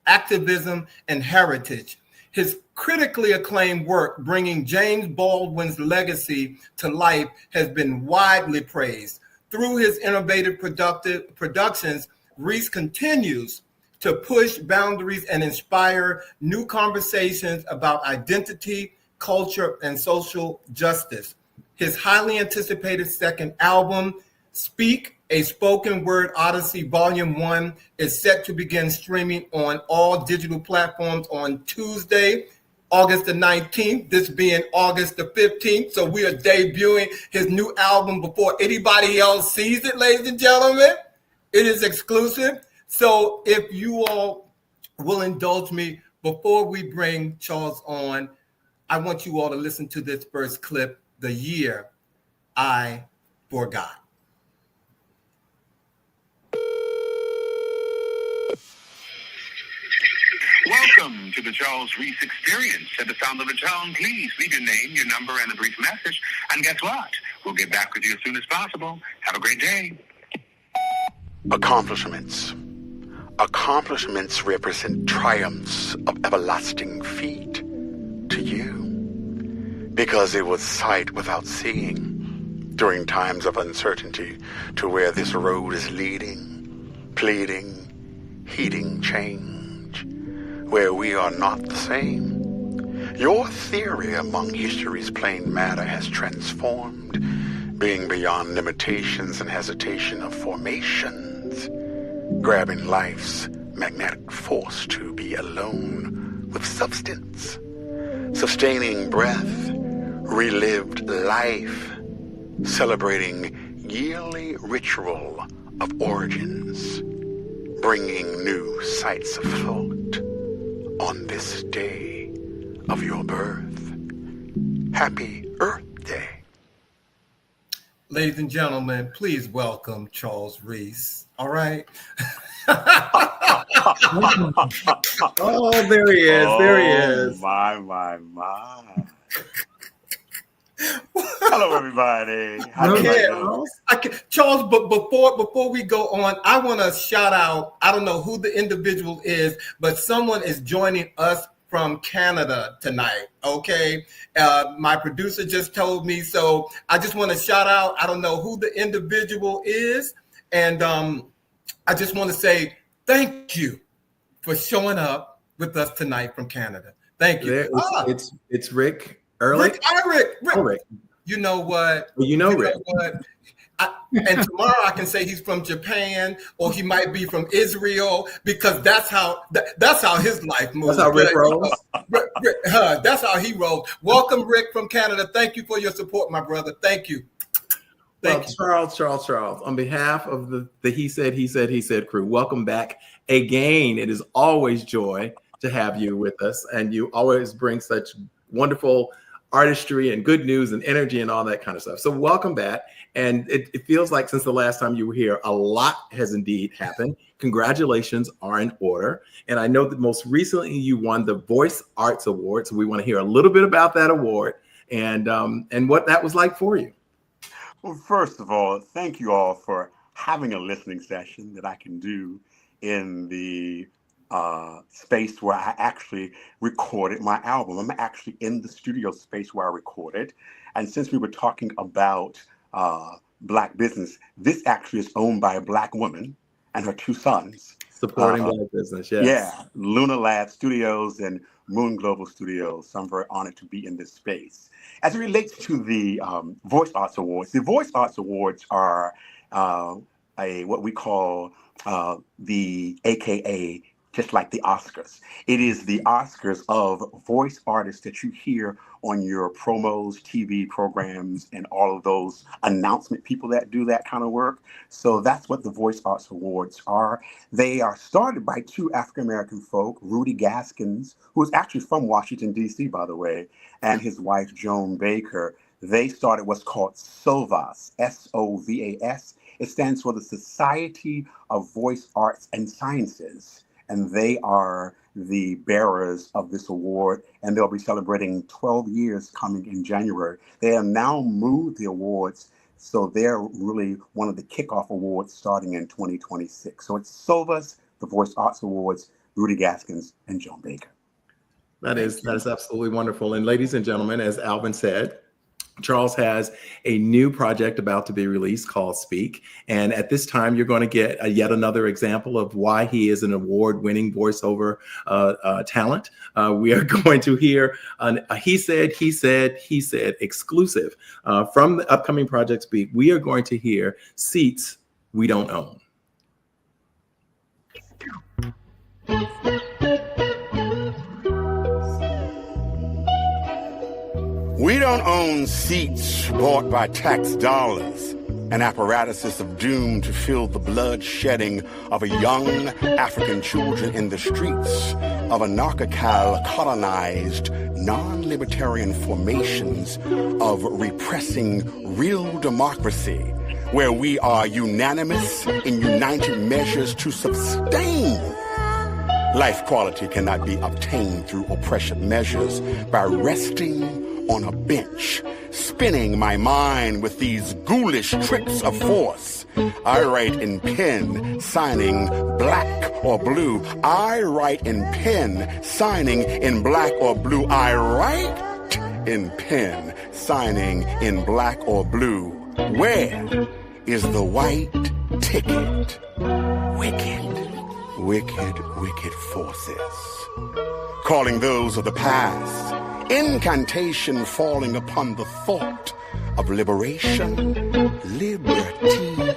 activism, and heritage. His critically acclaimed work, bringing James Baldwin's legacy to life, has been widely praised. Through his innovative productions, Reese continues to push boundaries and inspire new conversations about identity, culture, and social justice. His highly anticipated second album, Speak, a Spoken Word Odyssey Volume 1, is set to begin streaming on all digital platforms on Tuesday, August the 19th, this being August the 15th. So we are debuting his new album before anybody else sees it, ladies and gentlemen. It is exclusive. So if you all will indulge me, before we bring Charles on, I want you all to listen to this first clip, The Year I Forgot. Welcome to the Charles Reese Experience. At the sound of the tone, please leave your name, your number, and a brief message. And guess what? We'll get back with you as soon as possible. Have a great day. Accomplishments. Accomplishments represent triumphs of everlasting feet to you, because it was sight without seeing during times of uncertainty to where this road is leading, pleading, heeding change, where we are not the same. Your theory among history's plain matter has transformed, being beyond limitations and hesitation of formations, grabbing life's magnetic force to be alone with substance, sustaining breath, relived life, celebrating yearly ritual of origins, bringing new sights of thought on this day of your birth. Happy Earth Day. Ladies and gentlemen, please welcome Charles Reese. All right. Oh, there he is. There he is. My. Hello, everybody. How you doing? Charles, but before we go on, I want to shout out, I don't know who the individual is, but someone is joining us from Canada tonight, okay? My producer just told me, so I just want to shout out, I don't know who the individual is, and I just want to say thank you for showing up with us tonight from Canada. Thank you. It's Rick Ehrlich. Rick. You know what? Well, you know Rick. What? And tomorrow I can say he's from Japan, or he might be from Israel, because that's how his life moves. That's how Rick rolls. That's how he rolls. Welcome, Rick from Canada. Thank you for your support, my brother. Thank you. Thank you. Charles. On behalf of the He Said crew, welcome back again. It is always joy to have you with us, and you always bring such wonderful artistry and good news and energy and all that kind of stuff. So welcome back. And it feels like since the last time you were here, a lot has indeed happened. Congratulations are in order. And I know that most recently you won the Voice Arts Award. So we want to hear a little bit about that award and what that was like for you. Well, first of all, thank you all for having a listening session that I can do in the space where I actually recorded my album. I'm actually in the studio space where I recorded. And since we were talking about Black business, this actually is owned by a Black woman and her two sons. Supporting Black business, yes. Yeah, Luna Lab Studios and Moon Global Studios. So I'm very honored to be in this space. As it relates to the Voice Arts Awards, the Voice Arts Awards are what we call the AKA, just like the Oscars. It is the Oscars of voice artists that you hear on your promos, TV programs, and all of those announcement people that do that kind of work. So that's what the Voice Arts Awards are. They are started by two African-American folk, Rudy Gaskins, who is actually from Washington, D.C., by the way, and his wife, Joan Baker. They started what's called SOVAS, S-O-V-A-S. It stands for the Society of Voice Arts and Sciences. And they are the bearers of this award, and they'll be celebrating 12 years coming in January. They have now moved the awards, so they're really one of the kickoff awards starting in 2026. So it's SOVAS, the Voice Arts Awards, Rudy Gaskins, and Joan Baker. That is absolutely wonderful. And ladies and gentlemen, as Alvin said, Charles has a new project about to be released called Speak. And at this time, you're going to get yet another example of why he is an award-winning voiceover talent. We are going to hear a He Said exclusive from the upcoming project Speak. We are going to hear Seats We Don't Own. We don't own seats bought by tax dollars and apparatuses of doom to fill the blood shedding of a young African children in the streets of anarchical, colonized, non-libertarian formations of repressing real democracy, where we are unanimous in united measures to sustain. Life quality cannot be obtained through oppression measures by resting on a bench, spinning my mind with these ghoulish tricks of force. I write in pen, signing black or blue. I write in pen, signing in black or blue. I write in pen, signing in black or blue. Where is the white ticket? Wicked forces. Calling those of the past, incantation falling upon the thought of liberation, liberty,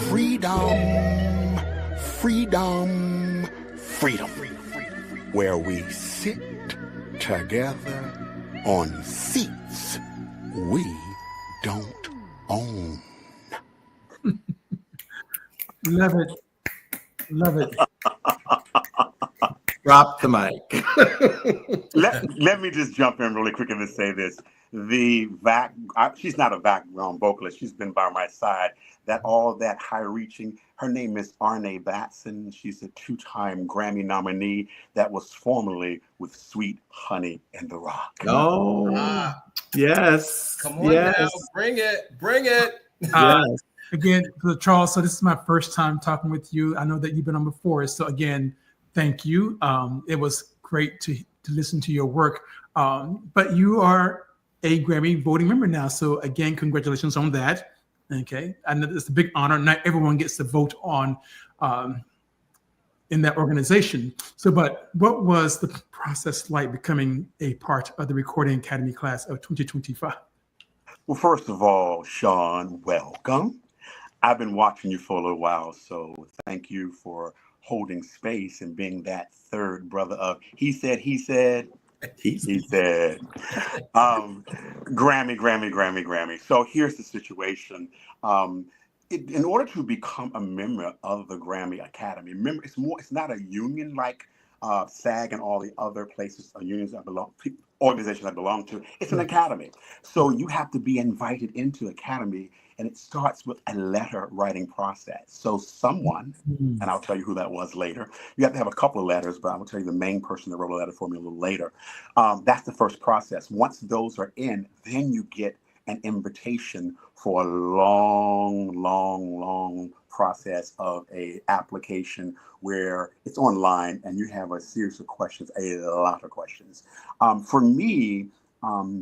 freedom, freedom, freedom. Where we sit together on seats we don't own. Love it. Love it. Drop the mic. Let me just jump in really quick and say this. She's not a background vocalist. She's been by my side. All that high-reaching. Her name is Arne Batson. She's a 2-time Grammy nominee that was formerly with Sweet Honey in the Rock. Oh, yes. Come on yes. now, bring it. Yes. Again, Charles, so this is my first time talking with you. I know that you've been on before. So again, thank you. It was great to listen to your work. But you are a Grammy voting member now. So again, congratulations on that. Okay. I know it's a big honor. Not everyone gets to vote on in that organization. So, but what was the process like becoming a part of the Recording Academy class of 2025? Well, first of all, Sean, welcome. I've been watching you for a little while, so thank you for holding space and being that third brother of he said. Grammy. So here's the situation. In order to become a member of the Grammy Academy, remember, it's not a union like SAG and all the other places or unions organizations I belong to. It's an academy. So you have to be invited into the academy, and it starts with a letter writing process. So someone, and I'll tell you who that was later, you have to have a couple of letters, but I will tell you the main person that wrote a letter for me a little later. That's the first process. Once those are in, then you get an invitation for a long process of a application where it's online and you have a series of questions, a lot of questions. For me,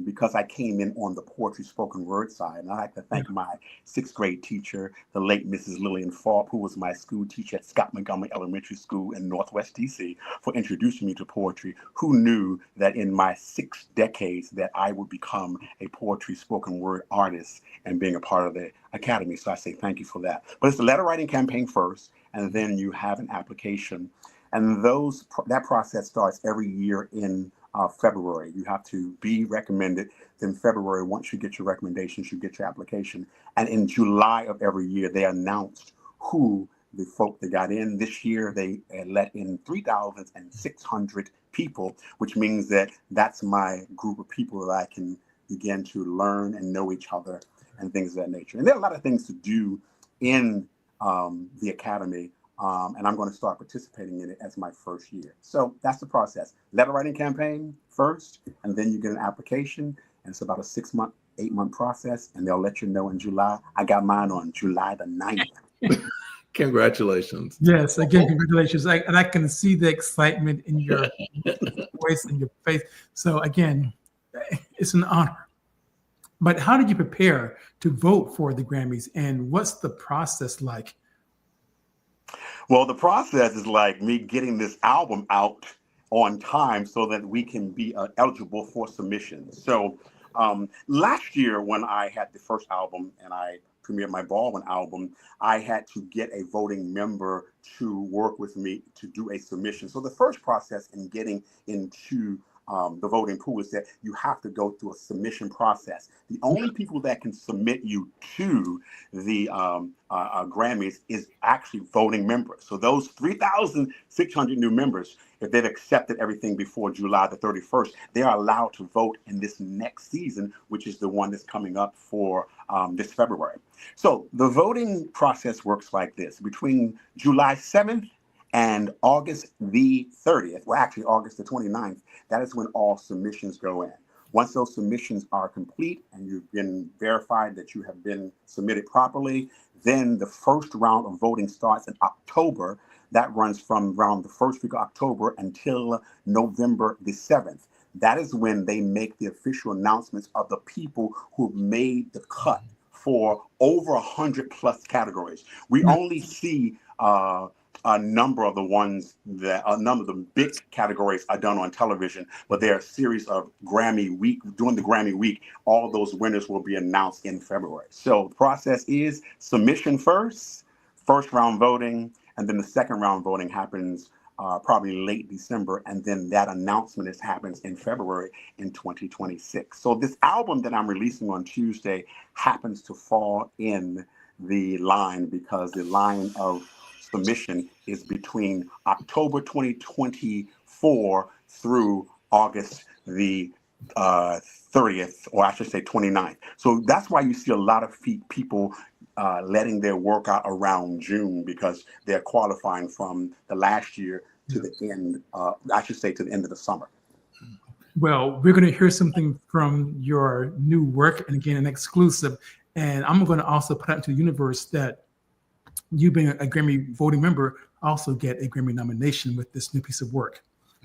because I came in on the poetry spoken word side, and I like to thank my 6th grade teacher, the late Mrs. Lillian Falk, who was my school teacher at Scott Montgomery Elementary School in Northwest DC, for introducing me to poetry, who knew that in my 6 decades that I would become a poetry spoken word artist and being a part of the academy. So I say thank you for that. But it's the letter writing campaign first, and then you have an application. And that process starts every year in February. You have to be recommended. Then February, once you get your recommendations, you get your application. And in July of every year, they announced who the folk that got in. This year, they let in 3,600 people, which means that that's my group of people that I can begin to learn and know each other and things of that nature. And there are a lot of things to do in the academy. And I'm going to start participating in it as my first year. So that's the process. Letter writing campaign first, and then you get an application. And it's about a 6-month, 8-month process. And they'll let you know in July. I got mine on July the 9th. Congratulations. Yes, again, congratulations. And I can see the excitement in your voice and your face. So again, it's an honor. But how did you prepare to vote for the Grammys? And what's the process like? Well, the process is like me getting this album out on time so that we can be eligible for submissions. So last year when I had the first album and I premiered my Baldwin album, I had to get a voting member to work with me to do a submission. So the first process in getting into the voting pool is that you have to go through a submission process. The only people that can submit you to the Grammys is actually voting members. So those 3,600 new members, if they've accepted everything before July the 31st, they are allowed to vote in this next season, which is the one that's coming up for this February. So the voting process works like this. Between July 7th and August the 30th, well, actually August the 29th, that is when all submissions go in. Once those submissions are complete and you've been verified that you have been submitted properly, then the first round of voting starts in October. That runs from around the first week of October until November the 7th. That is when they make the official announcements of the people who made the cut for over 100 plus categories. We only see a number of the ones that a number of the big categories are done on television, but there are a series of Grammy week. During the Grammy week, all those winners will be announced in February. So the process is submission first round voting, and then the second round voting happens probably late December, and then that announcement happens in February in 2026. So this album that I'm releasing on Tuesday happens to fall in the line because the line of submission is between October 2024 through August the 30th, or I should say 29th. So that's why you see a lot of people letting their work out around June, because they're qualifying from the last year to the end, I should say to the end of the summer. Well, we're going to hear something from your new work, and again, an exclusive. And I'm going to also put out into the universe that you being a Grammy voting member also get a Grammy nomination with this new piece of work.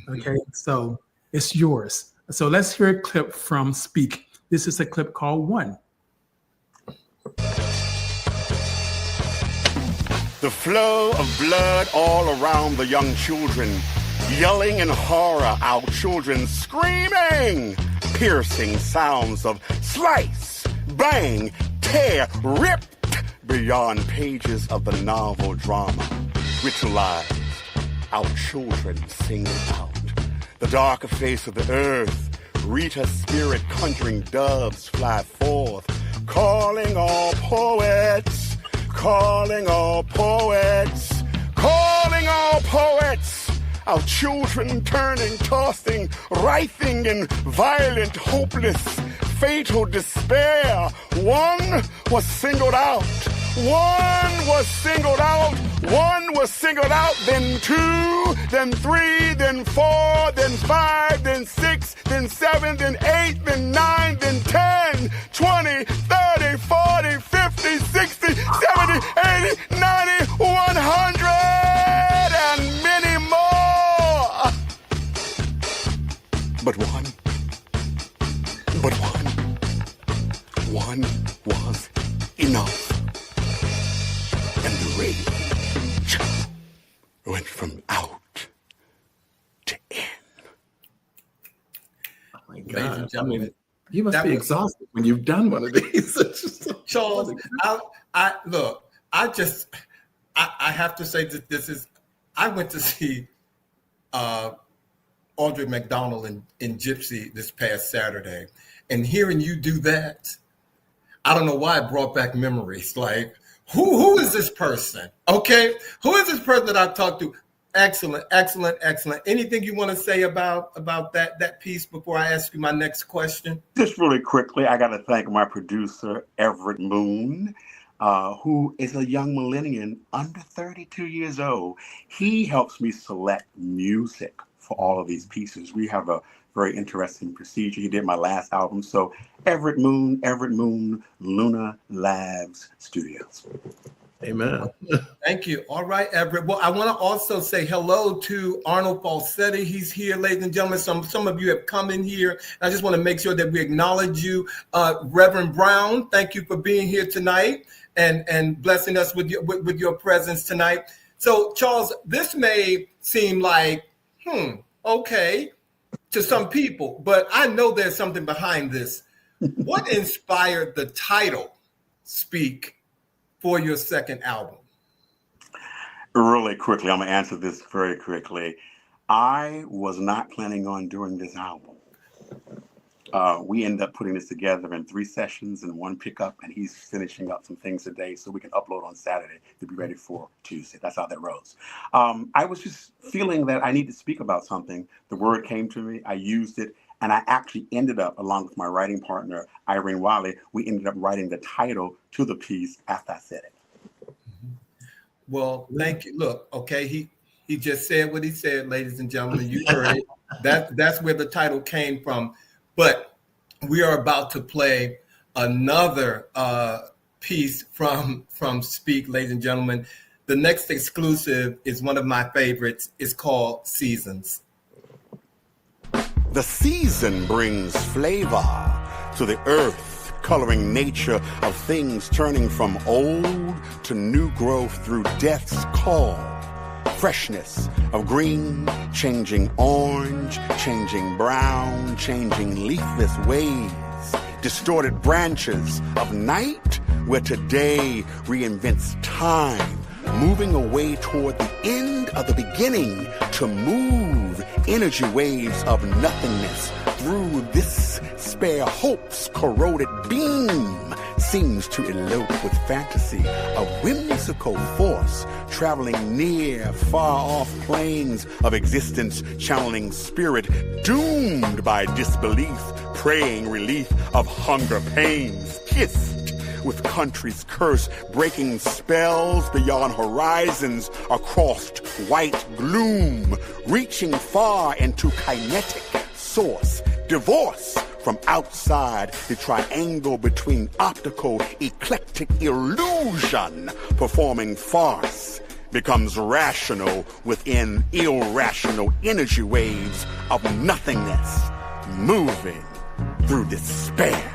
Okay, so it's yours. So let's hear a clip from Speak. This is a clip called One. The flow of blood all around the young children, yelling in horror, our children screaming, piercing sounds of slice, bang, tear, rip, beyond pages of the novel drama, ritualized, our children sing out. The darker face of the earth, Rita's spirit conjuring doves fly forth, calling all poets, calling all poets, calling all poets. Our children turning, tossing, writhing in violent, hopeless, fatal despair. One was singled out. One was singled out. One was singled out. Then two, then three, then four, then five, then six, then seven, then eight, then nine, then 10, 20, 30, 40, 50, 60, 70, 80, 90, 100, and many more. But one was enough. And the rage went from out to in. Oh my Ladies God. and gentlemen, You must that be was- exhausted when you've done one of these. It's just so- Charles, I have to say that this is, I went to see Audrey McDonald in Gypsy this past Saturday, and hearing you do that, I don't know why it brought back memories. Like, who is this person? Okay, who is this person that I've talked to? Excellent, excellent, excellent. Anything you want to say about that piece before I ask you my next question? Just really quickly, I got to thank my producer, Everett Moon, who is a young millennial under 32 years old. He helps me select music for all of these pieces. We have a very interesting procedure. He did my last album. So Everett Moon, Luna Labs Studios. Amen. Thank you. All right, Everett. Well, I want to also say hello to Arnold Falsetti. He's here, ladies and gentlemen. Some of you have come in here. I just want to make sure that we acknowledge you. Reverend Brown, thank you for being here tonight and blessing us with your presence tonight. So, Charles, this may seem like, okay, to some people, but I know there's something behind this. What inspired the title, Speak, for your second album? Really quickly, I'm going to answer this very quickly. I was not planning on doing this album. We ended up putting this together in 3 sessions and 1 pickup, and he's finishing up some things today so we can upload on Saturday to be ready for Tuesday. That's how that rose. I was just feeling that I need to speak about something. The word came to me, I used it, and I actually ended up, along with my writing partner, Irene Wiley, we ended up writing the title to the piece after I said it. Well, thank you. Look, okay, he just said what he said, ladies and gentlemen. You heard it. That's where the title came from. But we are about to play another piece from Speak, ladies and gentlemen. The next exclusive is one of my favorites. It's called Seasons. The season brings flavor to the earth, coloring nature of things turning from old to new growth through death's call. Freshness of green, changing orange, changing brown, changing leafless ways. Distorted branches of night where today reinvents time, moving away toward the end of the beginning to move energy waves of nothingness through this spare hope's corroded beam seems to elope with fantasy, a whimsical force traveling near, far-off planes of existence, channeling spirit doomed by disbelief, praying relief of hunger pains, kissed with country's curse, breaking spells beyond horizons across white gloom, reaching far into kinetic source, divorce from outside the triangle between optical eclectic illusion, performing farce, becomes rational within irrational energy waves of nothingness, moving through despair.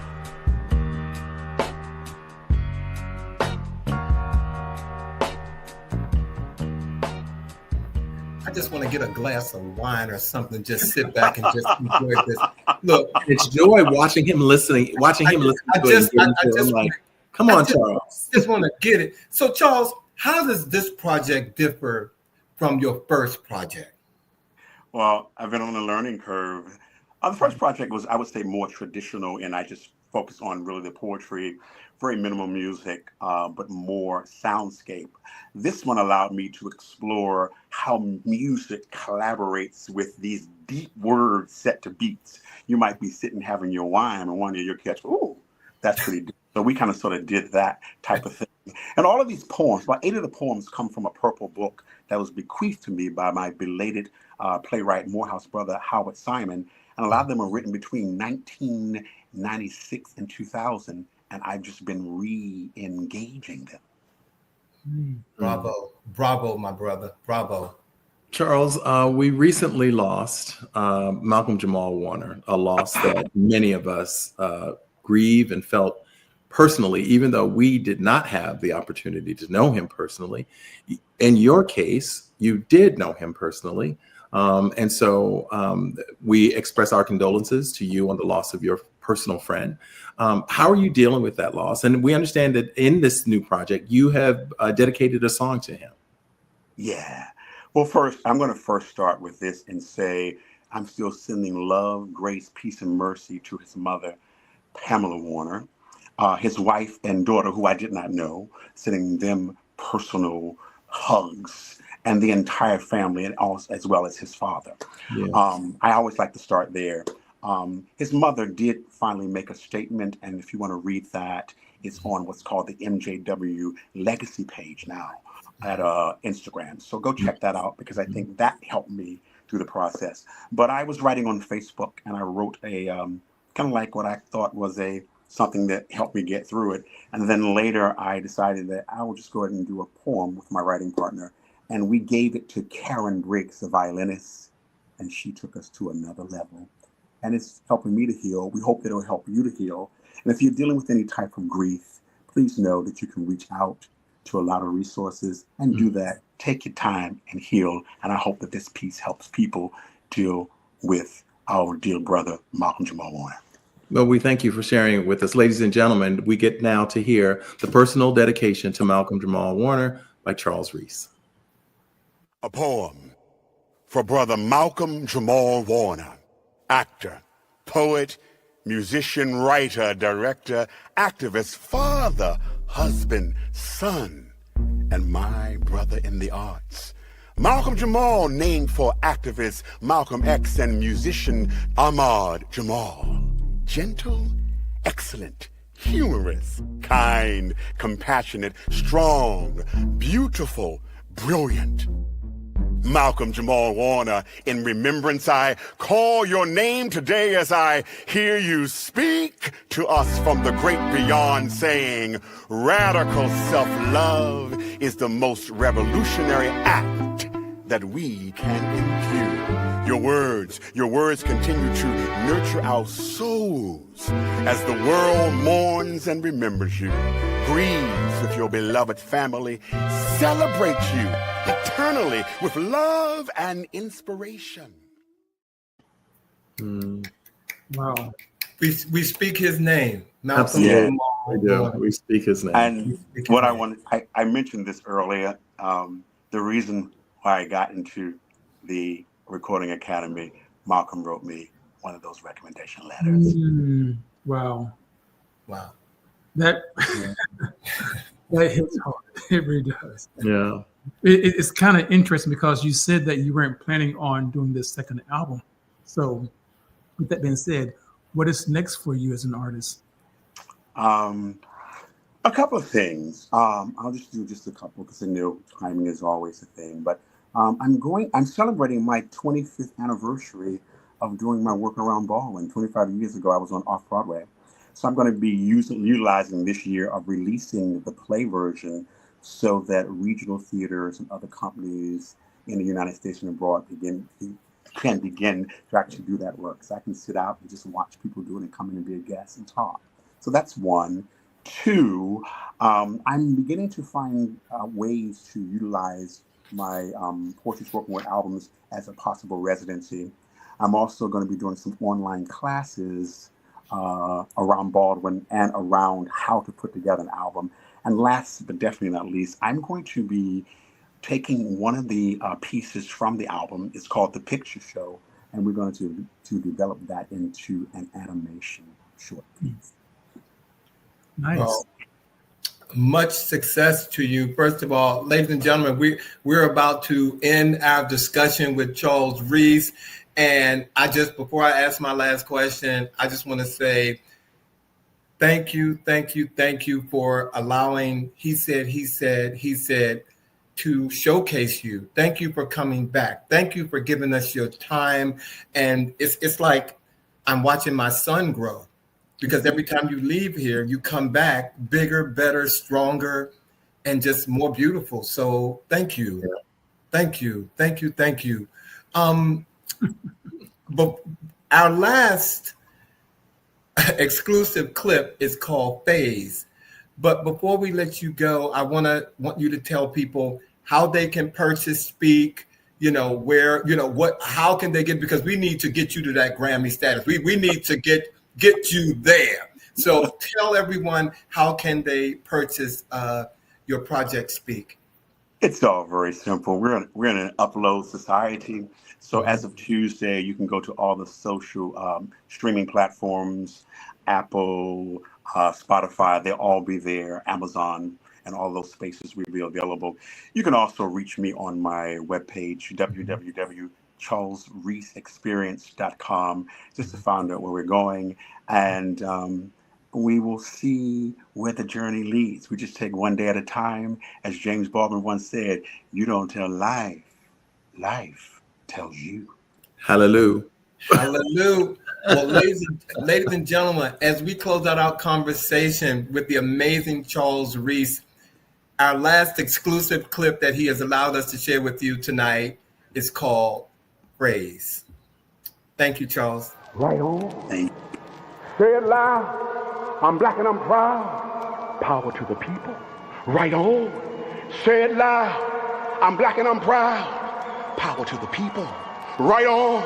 I just want to get a glass of wine or something, just sit back and just enjoy this. Look, It's joy watching him listening to it. Come on, Charles. Just want to get it. So, Charles, how does this project differ from your first project? Well, I've been on a learning curve. The first project was, I would say, more traditional, and I just focused on really the poetry, very minimal music, but more soundscape. This one allowed me to explore how music collaborates with these deep words set to beats. You might be sitting having your wine, and one day you'll catch, ooh, that's pretty deep. So we kind of sort of did that type of thing. And all of these poems, about 8 of the poems come from a purple book that was bequeathed to me by my belated playwright, Morehouse brother, Howard Simon. And a lot of them are written between 1996 and 2000. And I've just been re-engaging them. Bravo. Bravo, my brother. Bravo. Charles, we recently lost Malcolm Jamal Warner, a loss that many of us grieve and felt personally, even though we did not have the opportunity to know him personally. In your case, you did know him personally. And so we express our condolences to you on the loss of your personal friend. How are you dealing with that loss? And we understand that in this new project, you have dedicated a song to him. Yeah. Well, first, I'm going to first start with this and say I'm still sending love, grace, peace, and mercy to his mother, Pamela Warner, his wife and daughter, who I did not know, sending them personal hugs, and the entire family, and also, as well as his father. Yes. I always like to start there. His mother did finally make a statement, and if you want to read that, it's on what's called the MJW Legacy page now at Instagram. So go check that out, because I think that helped me through the process. But I was writing on Facebook, and I wrote a kind of like what I thought was something that helped me get through it. And then later I decided that I would just go ahead and do a poem with my writing partner. And we gave it to Karen Briggs, the violinist, and she took us to another level. And it's helping me to heal. We hope that it'll help you to heal. And if you're dealing with any type of grief, please know that you can reach out to a lot of resources and do that. Take your time and heal. And I hope that this piece helps people deal with our dear brother, Malcolm Jamal Warner. Well, we thank you for sharing it with us. Ladies and gentlemen, we get now to hear the personal dedication to Malcolm Jamal Warner by Charles Reese. A poem for brother Malcolm Jamal Warner, actor, poet, musician, writer, director, activist, father, husband, son, and my brother in the arts. Malcolm Jamal, named for activist Malcolm X and musician Ahmad Jamal. Gentle, excellent, humorous, kind, compassionate, strong, beautiful, brilliant. Malcolm Jamal Warner, in remembrance, I call your name today as I hear you speak to us from the great beyond, saying, radical self-love is the most revolutionary act that we can endure. Your words continue to nurture our souls as the world mourns and remembers you, grieves with your beloved family, celebrates you eternally with love and inspiration. Wow. We speak his name. Malcolm Absolutely. Jamal We do. Warner. We speak his name. And what I mentioned this earlier, the reason why I got into the Recording Academy, Malcolm wrote me one of those recommendation letters. Wow. Wow. That that hits hard. It really does. Yeah. It's kind of interesting because you said that you weren't planning on doing this second album. So with that being said, what is next for you as an artist? A couple of things. I'll just do just a couple because I know timing is always a thing. But I'm celebrating my 25th anniversary of doing my work around Baldwin. 25 years ago, I was on Off-Broadway. So I'm going to be utilizing this year of releasing the play version so that regional theaters and other companies in the United States and abroad can begin to actually do that work. So I can sit out and just watch people do it and come in and be a guest and talk. So that's one. Two, I'm beginning to find ways to utilize my poetry spoken word albums as a possible residency. I'm also going to be doing some online classes around Baldwin and around how to put together an album. And last but definitely not least, I'm going to be taking one of the pieces from the album. It's called The Picture Show, and we're going to develop that into an animation short piece. Nice. Well, much success to you. First of all, ladies and gentlemen, we're about to end our discussion with Charles Reese. And before I ask my last question, I just want to say thank you for allowing He Said to showcase you. Thank you for coming back. Thank you for giving us your time. And it's like I'm watching my son grow, because every time you leave here, you come back bigger, better, stronger, and just more beautiful. So thank you. Yeah. Thank you. But our last exclusive clip is called Phase. But before we let you go, I want you to tell people how they can purchase Speak, how can they get, because we need to get you to that Grammy status. We need to get you there. So tell everyone, how can they purchase your project Speak? It's all very simple. We're in an upload society. So as of Tuesday, you can go to all the social streaming platforms, Apple, Spotify, they'll all be there, Amazon, and all those spaces will be available. You can also reach me on my webpage, www.charlesreeseexperience.com, just to find out where we're going. And we will see where the journey leads. We just take one day at a time. As James Baldwin once said, you don't tell life, life tells you. Hallelujah. Hallelujah. Well, ladies and gentlemen, as we close out our conversation with the amazing Charles Reese, our last exclusive clip that he has allowed us to share with you tonight is called Praise. Thank you, Charles. Right on. Say it loud. I'm black and I'm proud. Power to the people. Right on. Say it loud. I'm black and I'm proud. Power to the people. Right on.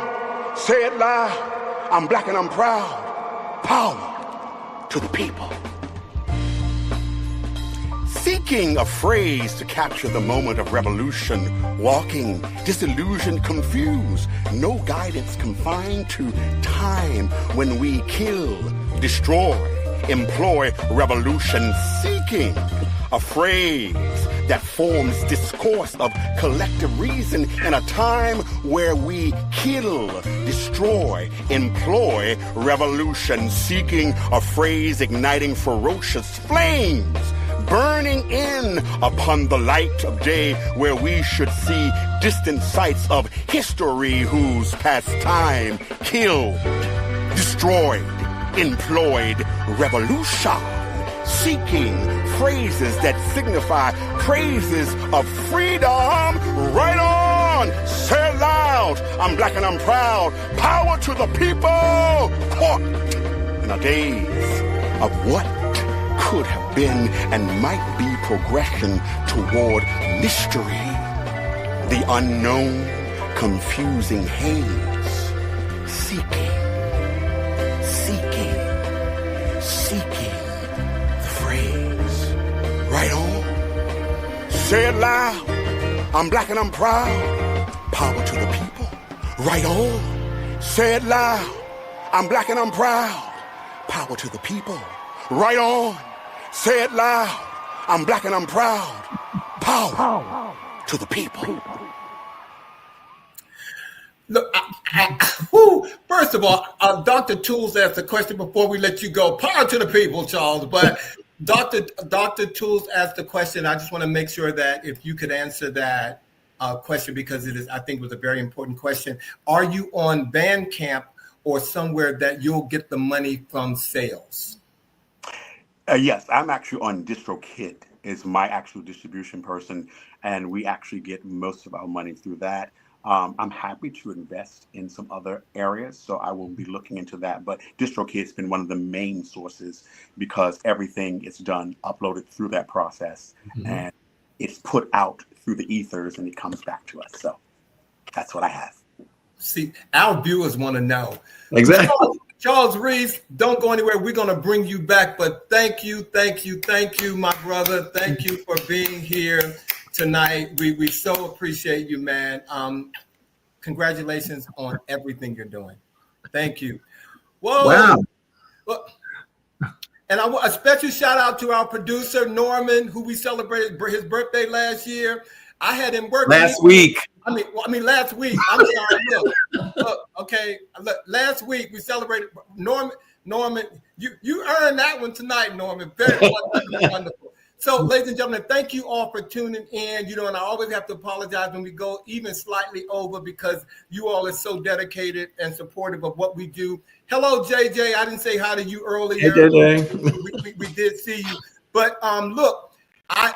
Say it loud. I'm black and I'm proud. Power to the people. Seeking a phrase to capture the moment of revolution, walking, disillusioned, confused, no guidance confined to time when we kill, destroy, employ revolution, seeking a phrase that forms discourse of collective reason in a time where we kill, destroy, employ revolution, seeking a phrase igniting ferocious flames, burning in upon the light of day where we should see distant sites of history whose past time killed, destroyed, employed revolution, seeking phrases that signify praises of freedom. Right on! Say it loud! I'm black and I'm proud. Power to the people! Caught in a daze of what could have been and might be progression toward mystery. The unknown, confusing haze. Seeking the phrase. Right on. Say it loud. I'm black and I'm proud. Power to the people. Right on. Say it loud. I'm black and I'm proud. Power to the people. Right on. Say it loud. I'm black and I'm proud. Power to the people. Look, first of all, Dr. Tools asked a question before we let you go. Power to the people, Charles. But Dr. Tools asked a question. I just want to make sure that if you could answer that question, because it is, I think, was a very important question. Are you on Bandcamp or somewhere that you'll get the money from sales? Yes, I'm actually on DistroKid. Is my actual distribution person, and we actually get most of our money through that. I'm happy to invest in some other areas, so I will be looking into that. But DistroKid's been one of the main sources because everything is done, uploaded through that process, and it's put out through the ethers, and it comes back to us. So that's what I have. See, our viewers want to know. Exactly. Charles Reese, don't go anywhere. We're going to bring you back. But thank you, my brother. Thank you for being here tonight. We so appreciate you, man. Congratulations on everything you're doing. Thank you. Whoa. Wow. Well, and a special shout out to our producer, Norman, who we celebrated his birthday last year. I had him working Last week. I mean, last week. I'm sorry. Look, okay. Look, last week we celebrated Norman. You earned that one tonight, Norman. Very wonderful. So, ladies and gentlemen, thank you all for tuning in. And I always have to apologize when we go even slightly over because you all are so dedicated and supportive of what we do. Hello, JJ. I didn't say hi to you earlier. Hey, JJ. We did see you. But look,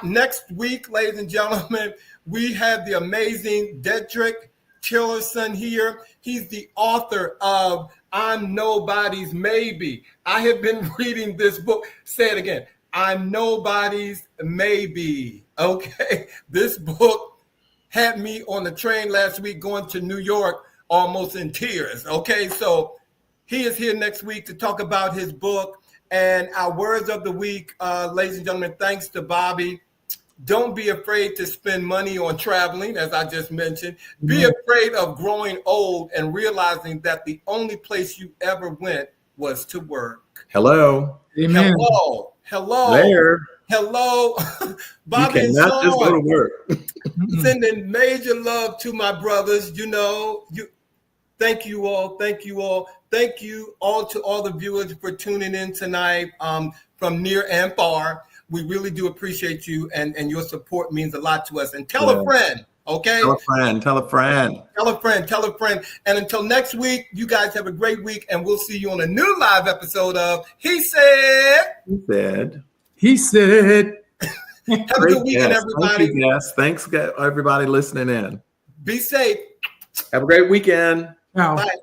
next week, ladies and gentlemen, we have the amazing Dedrick Tillerson here. He's the author of I'm Nobody's Maybe. I have been reading this book. Say it again. I'm Nobody's Maybe. Okay. This book had me on the train last week going to New York almost in tears. Okay. So he is here next week to talk about his book. And our words of the week, ladies and gentlemen, thanks to Bobby. Don't be afraid to spend money on traveling, as I just mentioned. Be afraid of growing old and realizing that the only place you ever went was to work. Hello. Amen. Hello. There. Hello. Bobby you and cannot just go to work. Sending major love to my brothers. Thank you all. Thank you all. Thank you all to all the viewers for tuning in tonight from near and far. We really do appreciate you, and your support means a lot to us. And tell a friend, okay? Tell a friend. Tell a friend. And until next week, you guys have a great week, and we'll see you on a new live episode of He Said. He said. Have a good weekend, everybody. Thanks, everybody listening in. Be safe. Have a great weekend. Ciao. Bye.